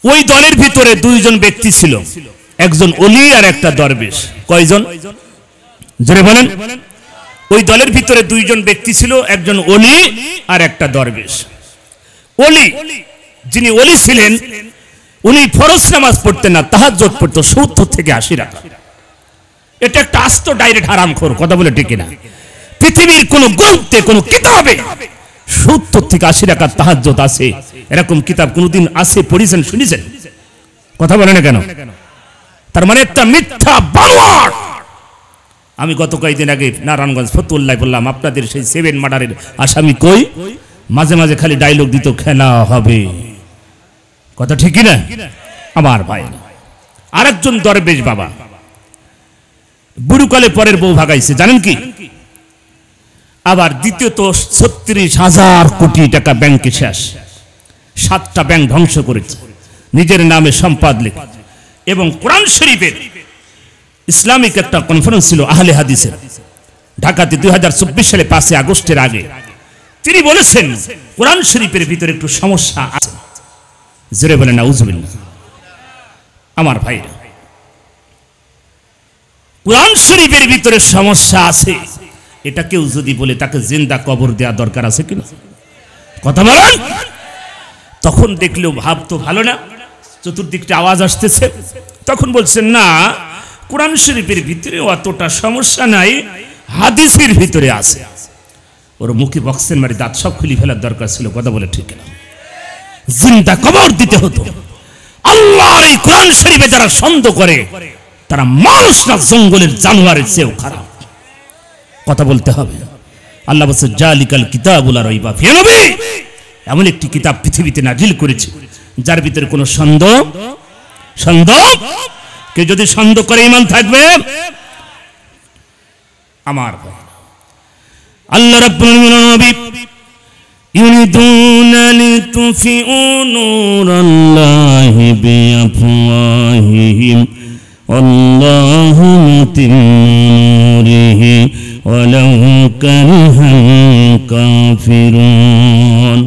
ওই দলের ভিতরে দুইজন ব্যক্তি ছিল, একজন ওলি আর একটা দরবেশ। কয়জন? জোরে বলেন। ওই দলের ভিতরে দুইজন ব্যক্তি ছিল, একজন ওলি আর একটা দরবেশ। ওলি, যিনি ওলি ছিলেন, উনি ফরজ নামাজ পড়তেন না, তাহাজ্জুদ পড়তো 70 থেকে 80 রাকাত। এটা একটা আস্ত ডাইরেক্ট হারামখোর। কথা বলে ঠিক না? পৃথিবীর কোন গ্রন্থে কোন কিতাবে 70 থেকে 80 রাকাত তাহাজ্জুদ আছে, এরকম কিতাব কোনদিন আছে পড়েছেন, শুনেছেন? কথা বলে না কেন? তার মানে একটা মিথ্যা বানোয়াট। আমি গত কয়েকদিন আগে নারায়ণগঞ্জ ফতুল্লাহ বললাম, আপনাদের সেই 7 মার্ডারের আসামি কই? মাঝে মাঝে খালি ডায়লগ দিত, খেলা হবে। কথা ঠিক না আমার ভাই? আরেকজন দরবেশ বাবা বুড়ুকালে পরের বউ ভাগাইছে, জানেন কি? আবার দ্বিতীয়ত 36,000 কোটি টাকা ব্যাংকে শেষ, 7টা ব্যাংক ধ্বংস করেছে, নিজের নামে সম্পদ লিখে। এবং কোরআন শরীফের ইসলামিক একটা কনফারেন্স ছিল আহলে হাদিসের, ঢাকাতে 2024 সালে 5 আগস্টের আগে। তিনি বলেছেন কোরআন শরীফের ভিতরে একটু সমস্যা আছে। জোরে বলেন নাউজুবিল্লাহ। আমার ভাইরা, কোরআন শরীফের ভিতরে সমস্যা আছে, এটা কেউ যদি বলে তাকে জিন্দা কবর দেওয়া দরকার আছে কিনা? কথা বলেন। তখন দেখলেও ভাবতো ভালো না, চতুর্দিকটা আওয়াজ আসতেছে। তখন বলছেন না, কোরআন শরীফের ভিতরে অতটা সমস্যা নাই, হাদিসের ভিতরে আছে। ওর মুখে বক্সের মারি দাঁত সব খুলে ফেলার দরকার ছিল। কথা বলে ঠিক না? জিন্দা কবর দিতে হতো। আল্লাহর এই কোরআন শরীফে যারা সন্দেহ করে, তারা মানুষ না, জঙ্গলের জানোয়ারের চেয়েও খারাপ। কথা বলতে হবে। আল্লাহ বলছে, জালিকাল কিতাবুল লা রাইবা ফিহি, নবী এমন একটি কিতাব পৃথিবীতে নাজিল করেছে যার ভিতরে কোনো সন্দেহ কেউ যদি সন্দেহ করে ঈমান থাকবে। আমার আল্লাহ রাব্বুল আলামিন নবী ইউরিদুনা লিতুফিউ নূরাল্লাহি বিআফওয়াহিহিম আল্লাহু মুতিম্মু নূরিহি ওয়ালাউ কারিহাল কাফিরুন।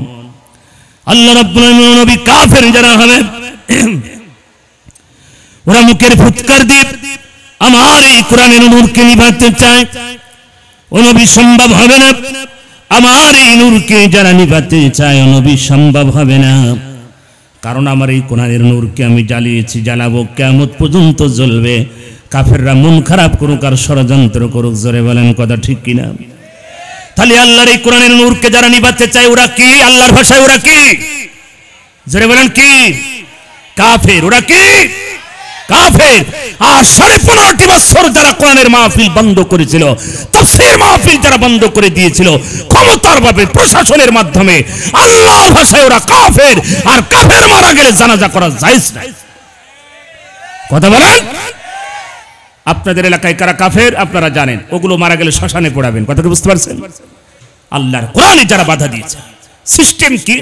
আল্লাহ রাব্বুল আলামিন নবী কাফের যারা হবে, ওরা মুখের ফুৎকার দিয়ে আমার এই কোরআনের নূরকে নিভাতে চায়। ও নবী সম্ভব হবে না। আমার এই নূরকে যারা নিভাতে চায়, ও নবী সম্ভব হবে না। কারণ আমার এই কোরআনের নূরকে আমি জ্বালিয়েছি, জ্বালাবো, কিয়ামত পর্যন্ত জ্বলবে। কাফেররা মন খারাপ করুক আর ষড়যন্ত্র করুক। জোরে বলেন কথা ঠিক কিনা? তাহলে আল্লাহর এই কোরআনের নূরকে যারা নিভাতে চায়, ওরা কি? আল্লাহর ভাষায় ওরা কি? জোরে বলেন কি? কাফের। ওরা কি? কাফের। আর 15.5 বছর যারা কোরআনের মাহফিল বন্ধ করেছিল, তাফসীর মাহফিল যারা বন্ধ করে দিয়েছিল, ক্ষমতার ভাবে প্রশাসনের মাধ্যমে, আল্লাহর ভাষায় ওরা কাফের। আর কাফের মারা গেলে জানাজা করা জায়েজ নাই। কথা বলেন। আপনাদের এলাকায় কারা কাফের আপনারা জানেন, ওগুলো মারা গেলে শ্মশানে পোড়াবেন। কথা কি বুঝতে পারছেন? আল্লাহর কোরআনে যারা বাধা দিয়েছে, সিস্টেম কি?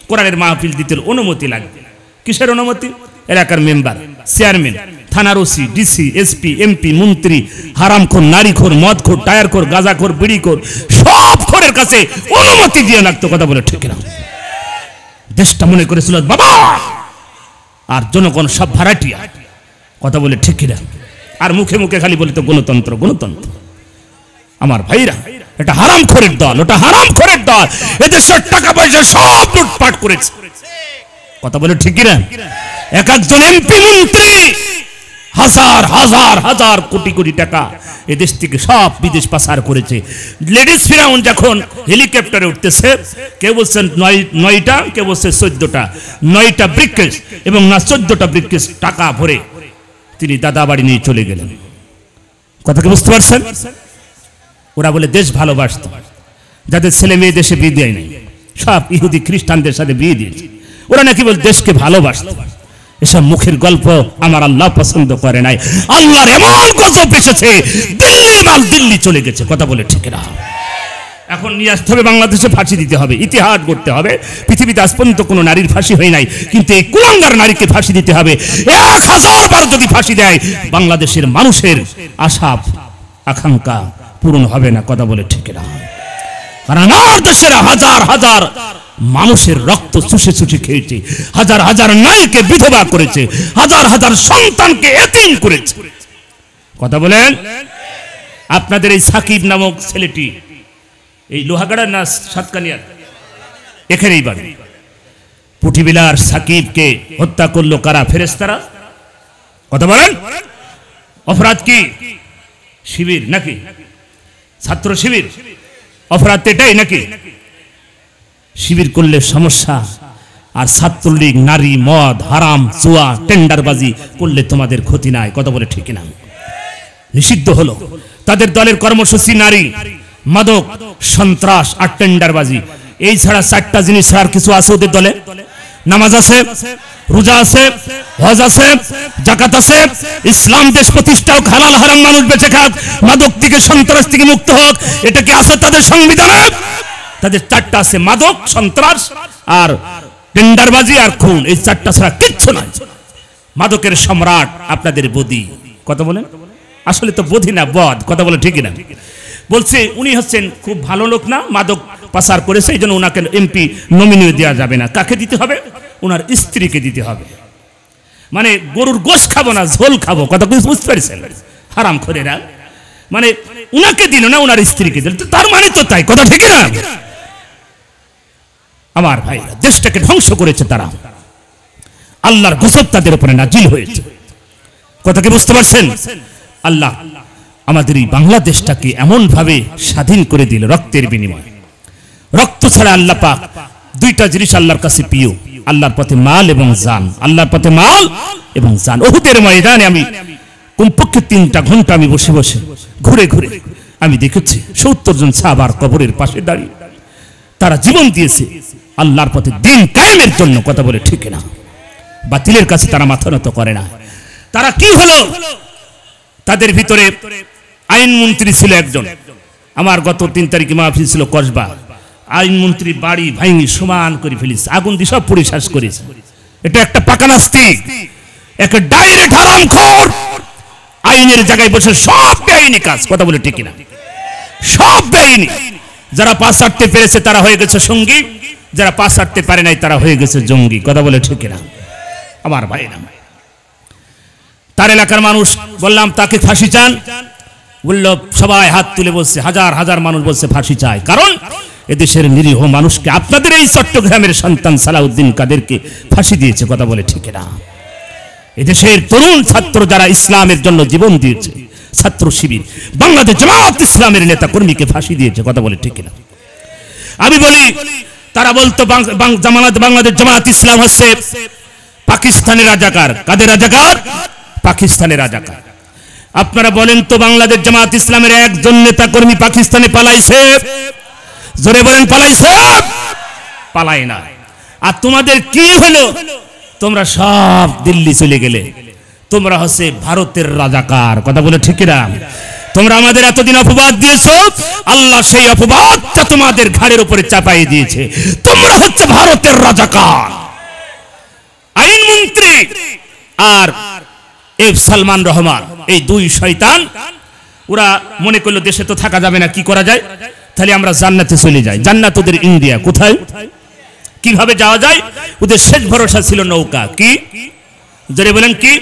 কোরআনের মাহফিল দিতে অনুমতি লাগবে। কিসের অনুমতি? এলাকার মেম্বার, চেয়ারম্যান, থানার ওসি, ডিসি, এসপি, এমপি, মন্ত্রী, হারামখোর, নারীখোর, মদখোর, টায়ারখোর, গাঁজাখোর, বিড়িখোর, সব খোরের কাছে অনুমতি দিয়ে লাগতো। কথা বলে ঠিক না? দেশটা মনে করেছিল বাবা, আর জনগণ সব ভাড়াটিয়া। কথা বলে ঠিক না? আর মুখে মুখে খালি বলিত গণতন্ত্র, গণতন্ত্র। আমার ভাইরা, এটা হারামখোরের দল, ওটা হারামখোরের দল। এদেশের টাকা পয়সা সব লুটপাট করেছে। কথা বলে ঠিক না? এক একজন এমপি, মন্ত্রী হাজার হাজার হাজার কোটি কোটি টাকা এদেশ থেকে সব বিদেশ পাচার করেছে। লেডিস ফিরাউন যখন হেলিকপ্টারে উঠতেছে, কেউ বলছেন 9টা, কেউ বলছে 14টা, 9টা ব্রিফকেস এবং না 14টা ব্রিফকেস টাকা ভরে তিনি দাদা বাড়ি নিয়ে চলে গেলেন। কথা কি বুঝতে পারছেন? ওরা বলে দেশ ভালোবাসত, যাদের ছেলে মেয়ে দেশে বিয়ে দেয় নাই, সব ইহুদি খ্রিস্টানদের সাথে বিয়ে দিয়েছে। ওরা নাকি বলে দেশকে ভালোবাসত। এসব মুখের গল্প আমার আল্লাহ পছন্দ করে নাই। আল্লাহর এমন গজব এসেছে, দিল্লি মাল দিল্লি চলে গেছে, কথা বলে ঠিক না। এখন নিয়ে আসতে হবে, বাংলাদেশে ফাঁসি দিতে হবে, ইতিহাস করতে হবে। পৃথিবীতে আজ পর্যন্ত কোনো নারীর ফাঁসি হয় নাই, কিন্তু এই কুলাঙ্গার নারীকে ফাঁসি দিতে হবে। 1000 বার যদি ফাঁসি দেয়, বাংলাদেশের মানুষের আশা আকাঙ্ক্ষা পূরণ হবে না, কথা বলে ঠিক না। কারণ আমার দেশের হাজার হাজার মানুষের রক্ত চুষে চুষে খেয়েছে, হাজার হাজার নারীকে বিধবা করেছে, হাজার হাজার সন্তানকে এতিম করেছে, কথা বলেন। আপনাদের এই সাকিব নামক ছেলেটি এই লোহাগাড়ার না সাতকানিয়ার এখানেই বাড়ি। পুটিবিলার সাকিবকে হত্যা করলো কারা? ফেরেশতারা, কথা বলেন। অপরাধ কি? শিবির নাকি ছাত্র শিবির? অপরাধ এটাই নাকি? শিবির করলে সমস্যা, আর ছাত্রলীগ নারী মদ হারাম জুয়া টেন্ডারবাজি করলে তোমাদের ক্ষতি নাই, কথা বলে ঠিক না। নিষিদ্ধ হলো তাদের দলের কর্মসূচি নারী মাদক সন্ত্রাস আর টেন্ডারবাজি। এই ছাড়া 4টা জিনিস আর কিছু আছে ওদের দলে? নামাজ আছে, রোজা আছে, হজ আছে, যাকাত আছে, ইসলাম দেশ প্রতিষ্ঠা হোক, হালাল হারাম মানুষ বেঁচে খাক, মাদক থেকে সন্ত্রাস থেকে মুক্ত হোক, এটা কি আছে তাদের সংবিধানে? তাদের 4টা আছে, মাদক সন্ত্রাস আর টেন্ডারবাজি আর খুন, এই 4টা ছাড়া কিচ্ছু নাই। মাদকের সম্রাট আপনাদের বদি, কথা বলেন। আসলে তো বদি না, বদ, কথা বলে ঠিক না। বলছে উনি হচ্ছেন খুব ভালো লোক না, মাদক পাচার করেছে, এই জন্য ওনাকে এমপি নমিনি দেওয়া যাবে না। কাকে দিতে হবে? ওনার স্ত্রীকে দিতে হবে। মানে গরুর গোশ খাবো না, ঝোল খাবো, কথা বুঝতে পারছেন? হারাম খোরেরা, মানে উনাকে দিল না, ওনার স্ত্রীকে দিল, তার মানে তো তাই, কথা ঠিক না? আমার ভাই, দেশটাকে ধ্বংস করেছে তারা, আল্লাহর গজব তাদের উপরে নাজিল হয়েছে, কথা কি বুঝতে পারছেন? আল্লাহ আমাদের এই বাংলাদেশটাকে এমন ভাবে স্বাধীন করে দিল রক্তের বিনিময়ে। রক্ত ছাড়া আল্লাহ পাক 2টা জিনিস আল্লাহর কাছে প্রিয়, আল্লাহর পথে মাল এবং জান, আল্লাহর পথে মাল এবং জান। উহুদের ময়দানে আমি কমপক্ষে 3টা ঘন্টা আমি বসে বসে ঘুরে ঘুরে আমি দেখেছি 70 জন সাহাবার কবরের পাশে দাঁড়িয়ে তারা জীবন দিয়েছে আল্লাহর পথে দিন কায়েমের জন্য, কথা বলে ঠিক না। বাতিলের কাছে তারা মাথা নত করে না। তারা কি হলো? তাদের ভিতরে আইনমন্ত্রী ছিল একজন, আমার গত 3 তারিখে মাহফিল ছিল কসবা। আইনমন্ত্রী বাড়ি ভাঙি সমান করে ফেলিস, আগুন দিয়ে সব পুড়ে শেষ করেছে। এটা একটা পাকা নাস্তিক, একটা ডাইরেক্ট হারামখোর, আইনের জায়গায় বসে সব বেআইনি কাজ, কথা বলে ঠিক না, সব বেআইনি। যারা পাশ হাঁটতে পেরেছে তারা হয়ে গেছে সঙ্গী, যারা পাশ হাঁটতে পারে নাই তারা হয়ে গেছে জঙ্গি, কথা বলে ঠিক না। আমার ভাই না, তার এলাকার মানুষ বললাম তাকে ফাঁসি চান, বললো সবাই হাত তুলে বলছে, হাজার হাজার মানুষ বলছে ফাঁসি চায়। কারণ এদেশের নিরীহ মানুষকে আপনাদের এই চট্টগ্রামের সন্তান সালাউদ্দিন কাদেরকে ফাঁসি দিয়েছে, কথা বলে ঠিক না। এদেশের তরুণ ছাত্র যারা ইসলামের জন্য জীবন দিয়েছে, ছাত্র শিবির, বাংলাদেশ জামাত ইসলামের নেতা কর্মীকে ফাঁসি দিয়েছে, কথা বলে ঠিক না। আমি বলি তারা বলতো বাংলাদেশ জামাত ইসলাম হচ্ছে পাকিস্তানের রাজাকার। কাদের রাজাকার? পাকিস্তানের রাজাকার। আপনারা বলেন তো বাংলাদেশ জামাত ইসলামের একজন নেতা কর্মী পাকিস্তানে পালাইছে? জোরে বলেন পালাইছে? পালাই না। আর তোমাদের কি হলো? তোমরা সব দিল্লি চলে গেলে, তোমরা হচ্ছে ভারতের রাজাকার, কথা বলে ঠিক না। তোমরা আমাদের এতদিন অপবাদ দিয়েছো, আল্লাহ সেই অপবাদটা তোমাদের ঘাড়ের উপরে চাপাই দিয়েছে। তোমরা হচ্ছে ভারতের রাজাকার। আইনমন্ত্রী আর সালমান রহমান, এই 2 শয়তান, ওরা মনে করলো দেশে তো থাকা যাবে না, কি করা যায়, তাহলে আমরা জান্নাতে চলে যাই। জান্নাত ওদের ইন্ডিয়া। কোথায়, কিভাবে যাওয়া যায়? ওদের শেষ ভরসা ছিল নৌকা। কি জোরে বলেন কি?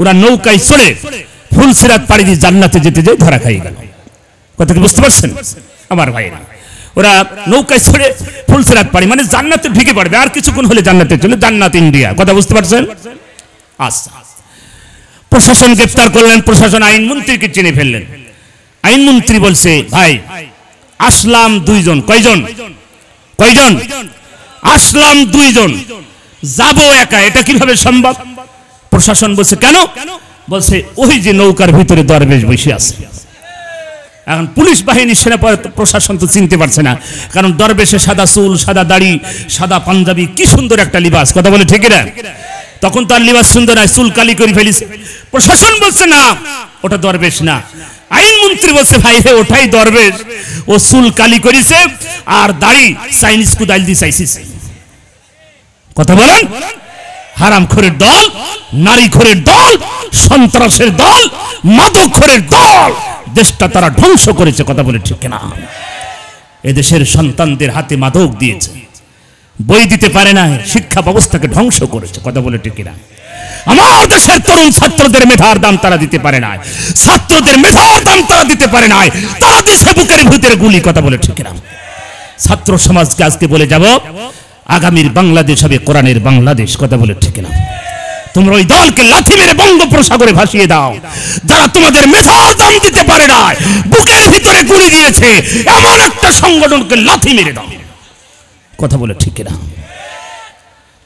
ওরা নৌকায় চড়ে ফুলসিরাত পাড়ি দিয়ে জান্নাতে যেতে যেয়ে ধরা খাই গেল, কথা কি বুঝতে পারছেন আমার ভাইরা? ওরা নৌকায় চড়ে ফুলসিরাত পাড়ি, মানে জান্নাতে ঢুকে পড়বে, আর কিছুক্ষণ হলে জান্নাতে চলে, জান্নাত ইন্ডিয়া, কথা বুঝতে পারছেন? আচ্ছা, প্রশাসন গ্রেফতার করলেন, প্রশাসন আইনমন্ত্রীকে চিনে ফেললেন। আইনমন্ত্রী বলছে ভাই আসলাম 2 জন। কয়জন? আসলাম 2 জন, যাবো একা, এটা কিভাবে সম্ভব? প্রশাসন বলছে কেন? বলছে ওই যে নৌকার ভিতরে দরবেশ বসে আছে। এখন পুলিশ বাহিনী সেনা প্রশাসন তো চিনতে পারছে না, কারণ দরবেশে সাদা চুল, সাদা দাড়ি, সাদা পাঞ্জাবি, কি সুন্দর একটা লিবাস, কথা বলে ঠিক না? তখন তো আর লিবাস সুন্দর নাই, চুল কালি করে ফেলিছে। প্রশাসন বলছে না ওটা দরবেশ না, আইনমন্ত্রী বলছে ভাই হে ওটাই দরবেশ, ও চুল কালি করেছে আর দাড়ি চাইনিজ কুদাইল দিয়ে চাইছিস। কথা বলেন, হারামখোরের দল, নারীখোরের দল, সন্ত্রাসের দল, মাদকখোরের দল, দেশটা তারা ধ্বংস করেছে। কথা বলে ঠিক না? এদেশের সন্তানদের হাতে মাদক দিয়েছে, বই দিতে পারে না, শিক্ষা ব্যবস্থাকে ধ্বংস করেছে। কথা বলে ঠিক না? আমার দেশের তরুণ ছাত্রদের মেধার দাম তারা দিতে পারে না, ছাত্রদের মেধার দাম তারা দিতে পারে না, তারা দিছে বুকের ভিতরে গুলি। কথা বলে ঠিক না? ছাত্র সমাজকে আজকে বলে যাব আগামীর বাংলাদেশ হবে কোরআনের বাংলাদেশ। কথা বলে ঠিক না? তোমরা ওই দলকে লাথি মেরে বঙ্গোপসাগরে ভাসিয়ে দাও, যারা তোমাদের মেধার দাম দিতে পারে না, বুকের ভিতরে গুলি দিয়েছে, এমন একটা সংগঠনকে লাথি মেরে দাও। কথা বলে ঠিক না?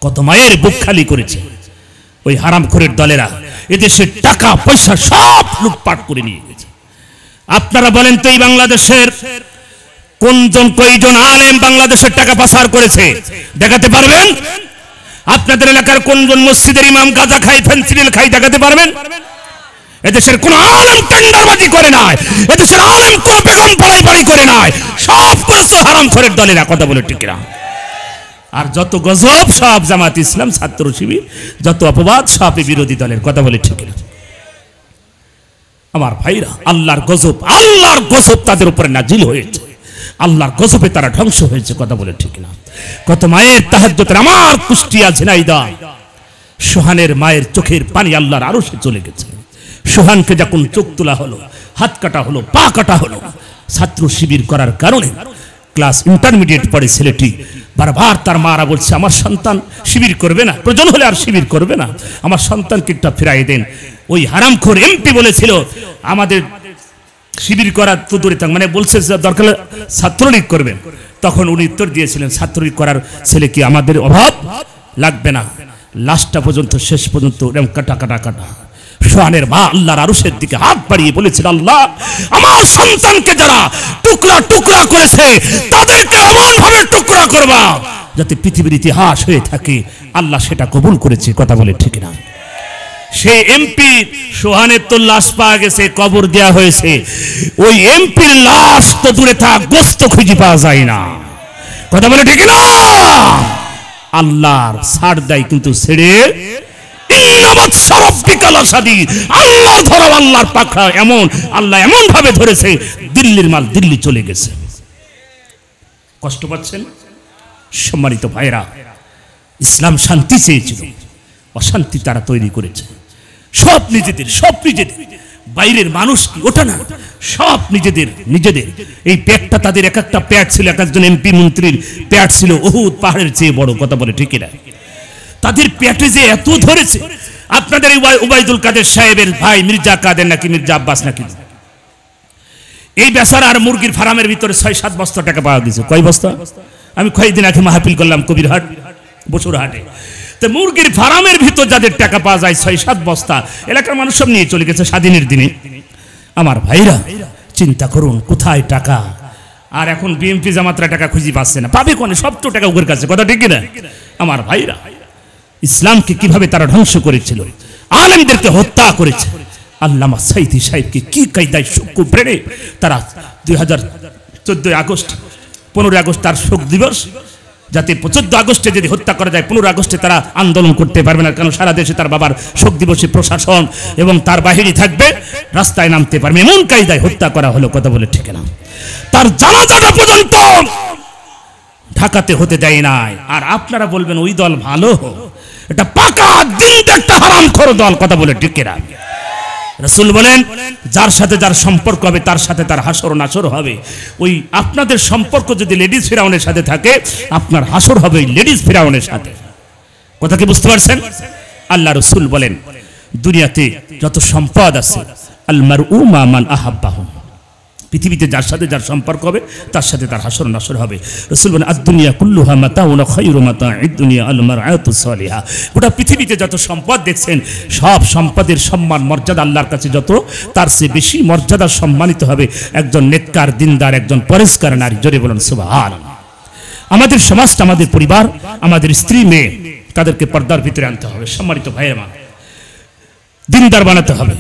কত মায়ের বুক খালি করেছে ওই হারামখোরের দলেরা, এদেশের টাকা পয়সা সব লুটপাট করে নিয়ে গেছে। আপনারা বলেন তো এই বাংলাদেশের কয়জন আলেম বাংলাদেশের টাকা পাচার করেছে দেখাতে পারবেন? আপনাদের এলাকার কোনজন মসজিদের ইমাম গাঁজা খায়, ফেন্সিডিল খায় দেখাতে পারবেন? এদেশের কোন আলেম টেন্ডারবাজি করে নাই, এদেশের আলেম কোন বেগম পাড়াই করে নাই, সব করেছে হারামখোরের দলেরা। কথা বলে ঠিক না? আর যত গজব সব জামাত ইসলাম, ছাত্র শিবির, যত অপবাদ সব বিরোধী দলের। কথা বলে ঠিক না? আমার ভাইরা, আল্লাহর গজব তাদের উপরে নাজিল হয়েছে, আল্লাহর গজবে তারা ধ্বংস হয়েছে। কথা বলে ঠিক না? কত মায়ের তাহাজ্জুদের, আমার কুষ্টিয়া ঝিনাইদহ সোহানের মায়ের চোখের পানি আল্লাহর আরশে চলে গেছে। সোহানকে যখন চোখ তোলা হলো, হাত কাটা হলো, পা কাটা হলো, ছাত্র শিবির করার কারণে ক্লাস ইন্টারমিডিয়েট পড়ে ছেলেটি, বারবার তার মারা বলছে আমার সন্তান শিবির করবে না, প্রয়োজন হলে আর শিবির করবে না, আমার সন্তানকে একটা ফিরাই দেন। ওই হারামখোর এমপি বলেছিল আমাদের শিবির করার তো দূরে থাক, মানে বলছে দরকার ছাত্রলীগ করবেন। তখন উনি উত্তর দিয়েছিলেন ছাত্রলীগ করার ছেলে কি আমাদের অভাব লাগবে না। লাস্টটা পর্যন্ত শেষ পর্যন্ত কাটা কাটা কাটা। সোহানের মা আল্লাহর আরশের দিকে হাত বাড়িয়ে বলেছিল আল্লাহ আমার সন্তানকে যারা টুকরা টুকরা করেছে তাদেরকে এমন ভাবে টুকরা করবা যাতে পৃথিবীর ইতিহাস হয়ে থাকে। আল্লাহ সেটা কবুল করেছে। কথা বলে ঠিক না? সেই এমপি সোহানের তো লাশ পাওয়া গেছে, কবর দেওয়া হয়েছে, ওই এমপির লাশ তো দূরে থাক, গোস্ত খুঁজে পাওয়া যায় না। কথা বলে ঠিক না? আল্লাহর ছাড় দেয় কিন্তু ছেড়ে আল্লাহ ধরো, আল্লাহর পাখা এমন, আল্লাহ এমন ভাবে ধরেছে দিল্লির মাল দিল্লি চলে গেছে। কষ্ট পাচ্ছেন? সম্মানিত ভাইরা, ইসলাম শান্তি চেয়েছিল, অশান্তি তারা তৈরি করেছে। সব নিজেদের, বাইরের মানুষ কি ওটা না, সব নিজেদের। এই পেটটা তাদের, এক একটা পেট ছিল, এক একজন এমপি মন্ত্রীর পেট ছিল উহুদ পাহাড়ের চেয়ে বড়। কথা বলে ঠিক না? তাদের পেটে যে এত ধরেছে। আপনাদের উবাইদুল কাদের সাহেবের ভাই মির্জা কাদের নাকি মির্জা আব্বাস নাকি, এই বেচারার মুরগির ফার্মের ভিতরে 6-7 বস্তা টাকা পাওয়া গেছে। কয় বস্তা? আমি কয়েকদিন আগে মাহফিল করলাম কবিরহাট, বসুরহাটে। তো মুরগির ফার্মের ভিতর যাদের টাকা পাওয়া যায় 6-7 বস্তা, এলাকার মানুষ সব নিয়ে চলে গেছে স্বাধীনের দিনে। আমার ভাইরা চিন্তা করুন কোথায় টাকা। আর এখন বিএনপি জামাতরা টাকা খুঁজে পাচ্ছে না, পাবে কোনে? সব তো টাকা ওদের কাছে। কথা ঠিক না? আমার ভাইরা, ইসলামকে কিভাবে তারা ধ্বংস করেছিল, আলেমদেরকে হত্যা করেছে। আল্লামা সাইদি সাহেবকে কি কায়দায় শোক ব্রেনে তারা 2014 আগস্ট 15 আগস্ট তার শোক দিবস, যাতে 14 আগস্টে যদি হত্যা করা যায় 15 আগস্টে তারা আন্দোলন করতে পারবে না, কারণ সারা দেশে তার বাবার শোক দিবসে প্রশাসন এবং তার বাহিনী থাকবে, রাস্তায় নামতে পারবে, এমন কায়দায় হত্যা করা হলো। কথা বলে ঠিক না? তার জানাজাটা পর্যন্ত ঢাকাতে হতে দেয় নাই। আর আপনারা বলবেন ওই দল ভালো, এটা পাকা দিন একটা হারামখোর দল। কথা বলে ঠিক না? রাসূল বলেন যার সাথে যার সম্পর্ক হবে তার সাথে তার হাসর নাসর হবে। ওই আপনাদের সম্পর্ক যদি লেডিস ফিরাউনের সাথে থাকে, আপনার হাসর হবে ওই লেডিস ফিরাউনের সাথে। কথা কি বুঝতে পারছেন? আল্লাহ রাসূল বলেন দুনিয়াতে যত সম্পদ আছে, আল মারউ মা মান আহাব্বাহু, পৃথিবীতে যার সাথে যার সম্পর্ক হবে তার সাথে তার হাসর নাসর হবে। রাসূল বলেন আদ-দুনিয়া কুল্লুহা মাতাউন খায়রু মাতা'আদ দুনিয়া আল মারআতু সালিহা। গোটা পৃথিবীতে যত সম্পদ দেখছেন, সব সম্পদের সম্মান মর্যাদা আল্লাহর কাছে যত, তার চেয়ে বেশি মর্যাদা সম্মানিত হবে একজন নেককার দিনদার, একজন পরেশকার নারী। জোরে বলুন সুবহানাল্লাহ। আমাদের সমাজটা, আমাদের পরিবার, আমাদের স্ত্রী মেয়ে তাদেরকে পর্দার ভিতরে আনতে হবে। সম্মানিত ভাইয়ের মা, দিনদার বানাতে হবে,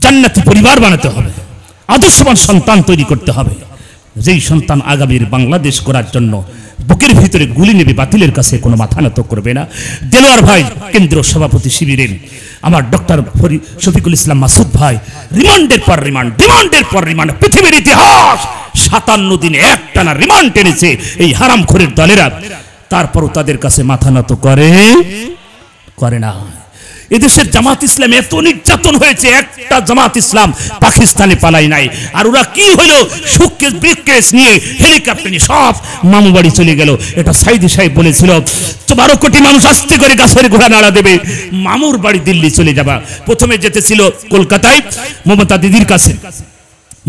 জান্নাতি পরিবার বানাতে হবে, আদর্শবান সন্তান তৈরি করতে হবে, যেই সন্তান আগামীর বাংলাদেশ করার জন্য বুকের ভিতরে গুলি নেবে, বাতিলের কাছে কোনো মাথা নত করবে না। দেলোয়ার ভাই কেন্দ্রীয় সভাপতি শিবিরের, আমার ডক্টর শফিকুল ইসলাম মাসুদ ভাই রিমান্ডের পর রিমান্ড, রিমান্ডের পর রিমান্ড, পৃথিবীর ইতিহাস 57 দিনে একটানা রিমান্ড টেনেছে এই হারামখোরের দলেরা, তারপরও তাদের কাছে মাথা নত করে না। এদেশের জামাত ইসলাম এত নির্যাতন হয়েছে, একটা জামাত ইসলাম পাকিস্তানে পালাই নাই। আর ওরা কি হলো, সুটকেস ব্রিফকেস নিয়ে হেলিকপ্টার নিয়ে সব মামু বাড়ি চলে গেল। এটা সাইদি সাহেব বলেছিল 12 কোটি মানুষ আস্তে করে গাছের ঘোড়া নাড়া দেবে, মামুর বাড়ি দিল্লি চলে যাবা। প্রথমে যেতে ছিল কলকাতায় মমতা দিদির কাছে,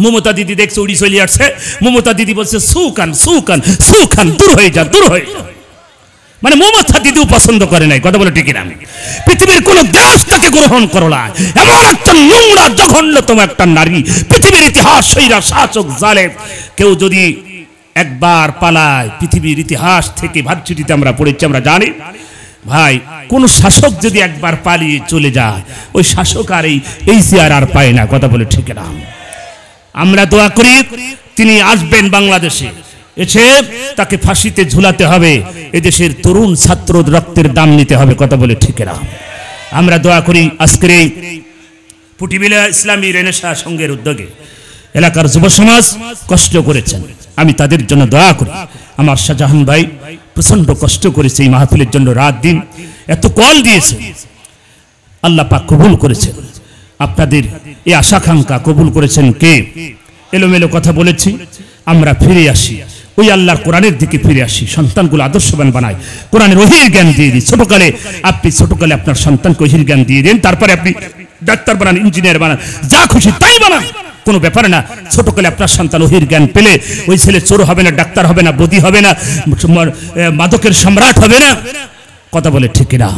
মমতা দিদি দেখছে উড়ি চলে আসছে, মমতা দিদি বলছে সুকান সুকান সুকান, দূর হয়ে যা, দূর হয়ে যা। মানে মমতা দিদিও পছন্দ করে নাই, কথা বলে ঠিক না? পৃথিবীর কোন দেশ তাকে গ্রহণ করো না, এমন একটা নোংরা জঘন্যতম একটা নারী পৃথিবীর ইতিহাস সৈরা শাসক জালেম। কেউ যদি একবার পালায়, পৃথিবীর ইতিহাস থেকে ভার্সিটিতে আমরা পড়েছি, আমরা জানি ভাই, কোন শাসক যদি একবার পালিয়ে চলে যায়, ওই শাসক আর এই চেয়ার আর পায় না, কথা বলে ঠিক না? আমরা দোয়া করি তিনি আসবেন বাংলাদেশে, এসে তাকে ফাঁসিতে ঝুলাতে হবে, এদেশের তরুণ ছাত্র রক্তের দাম নিতে হবে, কথা বলে ঠিক না? আমরা দোয়া করি আজকের এই পুটিবিলা ইসলামী রেনেসাঁ সংঘের উদ্যোগে এলাকার যুব সমাজ কষ্ট করেছেন, আমি তাদের জন্য দোয়া করি। আমার শাহজাহান ভাই প্রচন্ড কষ্ট করেছে এই মাহফিলের জন্য, রাত দিন এত কল দিয়েছে, আল্লাহ পাক কবুল করেছেন। আপনাদের এই আশাকাঙ্ক্ষা কবুল করেছেন কে? এলোমেলো কথা বলেছি, আমরা ফিরে আসি ওই আল্লাহর কোরআনের দিকে, ফিরে আসি, সন্তানগুলো আদর্শবান বানায়, কোরআনের ওহির জ্ঞান দিয়ে দিই। ছোটকালে আপনার সন্তানকে ওহির জ্ঞান দিয়ে দেন, তারপরে আপনি ডাক্তার বানান, ইঞ্জিনিয়ার বানান, যা খুশি তাই বানান, কোনো ব্যাপার না। ছোটকালে আপনার সন্তান ওহির জ্ঞান পেলে ওই ছেলে চোর হবে না, ডাক্তার হবে না, বদি হবে না, মাদকের সম্রাট হবে না, কথা বলে ঠিক না?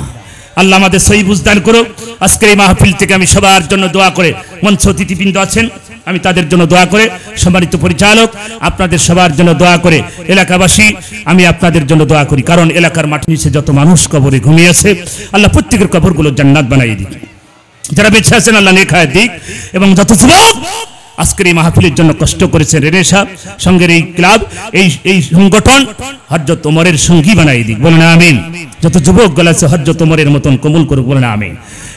আল্লাহ আমাদের সহি বুঝদান করুক। আজকের এই মাহফিল থেকে আমি সবার জন্য দোয়া করে, মঞ্চ অতিথিবৃন্দ আছেন আমি তাদের জন্য দোয়া করে, সম্মানিত পরিচালক আপনাদের সবার জন্য দোয়া করে, এলাকাবাসী আমি আপনাদের জন্য দোয়া করি, কারণ এলাকার মাটির নিচে যত মানুষ কবরে ঘুমিয়ে আছে, আল্লাহ প্রত্যেকের কবরগুলো জান্নাত বানিয়ে দিক, যারা বেঁচে আছেন আল্লাহ নেক হায়াত দিক, এবং যত যুবক আজকের এই মাহফিলের জন্য কষ্ট করেছেন রেনেসাঁ সঙ্গের এই ক্লাব, এই সংগঠন হযরত ওমরের সঙ্গী বানাই দিক, বলেন আমিন। যত যুবক গলাছে হযরত ওমরের মতন কবুল করুক, বলেন আমিন।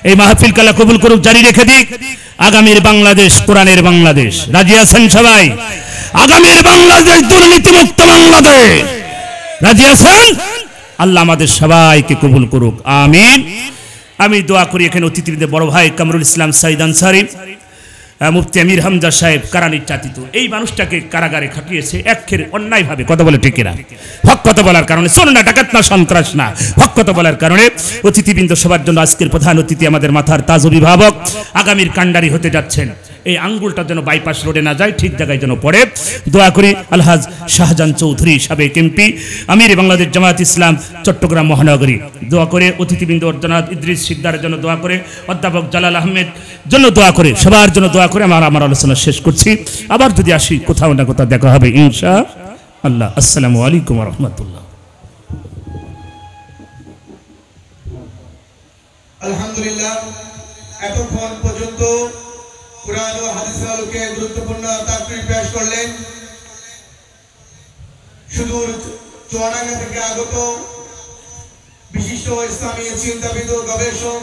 এই মাহফিল কালা কবুল করুক, জারি রেখে দিক। আগামীর বাংলাদেশ কোরআনের বাংলাদেশ, রাজি আছেন সবাই? আগামীর বাংলাদেশ দুর্নীতিমুক্ত বাংলাদেশ, রাজি আছেন? আল্লাহ আমাদের সবাইকে কবুল করুক, আমিন। আমি দোয়া করি এখানে অতিথিবৃন্দ বড় ভাই কামরুল ইসলাম সাইদ আনসারী, মুফতি আমির হামজা সাহেব কারানির চাতিত, এই মানুষটাকে কারাগারে খাটিয়েছে একখের অন্যায়ভাবে, কথা বলে ঠিক না? হক কথা বলার কারণে, চোর না, ডাকাত না, সন্ত্রাস না, হক কথা বলার কারণে। অতিথিবৃন্দ সবার জন্য আজকের প্রধান অতিথি আমাদের মাথার তাজ অভিভাবক, আগামীর কান্ডারি হতে যাচ্ছেন, এই আঙ্গুলটা যেন বাইপাস রোডে না যায়, ঠিক জায়গায় যেন পড়ে। দোয়া করি আলহাজ শাহজাহান চৌধুরী সাবেক এমপি, আমির বাংলাদেশ জামাত ইসলাম চট্টগ্রাম মহানগরী, দোয়া করে। অতিথিবৃন্দ জনাব ইদ্রিস সিকদারের জন্য দোয়া করে, অধ্যাপক জালাল আহমেদ জন্য দোয়া করে, সবার জন্য দোয়া করে আমার আলোচনা শেষ করছি। আবার যদি আসি কোথাও না কোথাও দেখা হবে ইনশাআল্লাহ। আসসালামু আলাইকুম ওয়া রাহমাতুল্লাহ। আলহামদুলিল্লাহ, এতক্ষণ পর্যন্ত কুরআন ও হাদিসের আলোকে গুরুত্বপূর্ণ তাকরীর পেশ করলেন সুদূর চুয়াডাঙ্গা থেকে আগত বিশিষ্ট ইসলামী চিন্তাবিদ ও গবেষক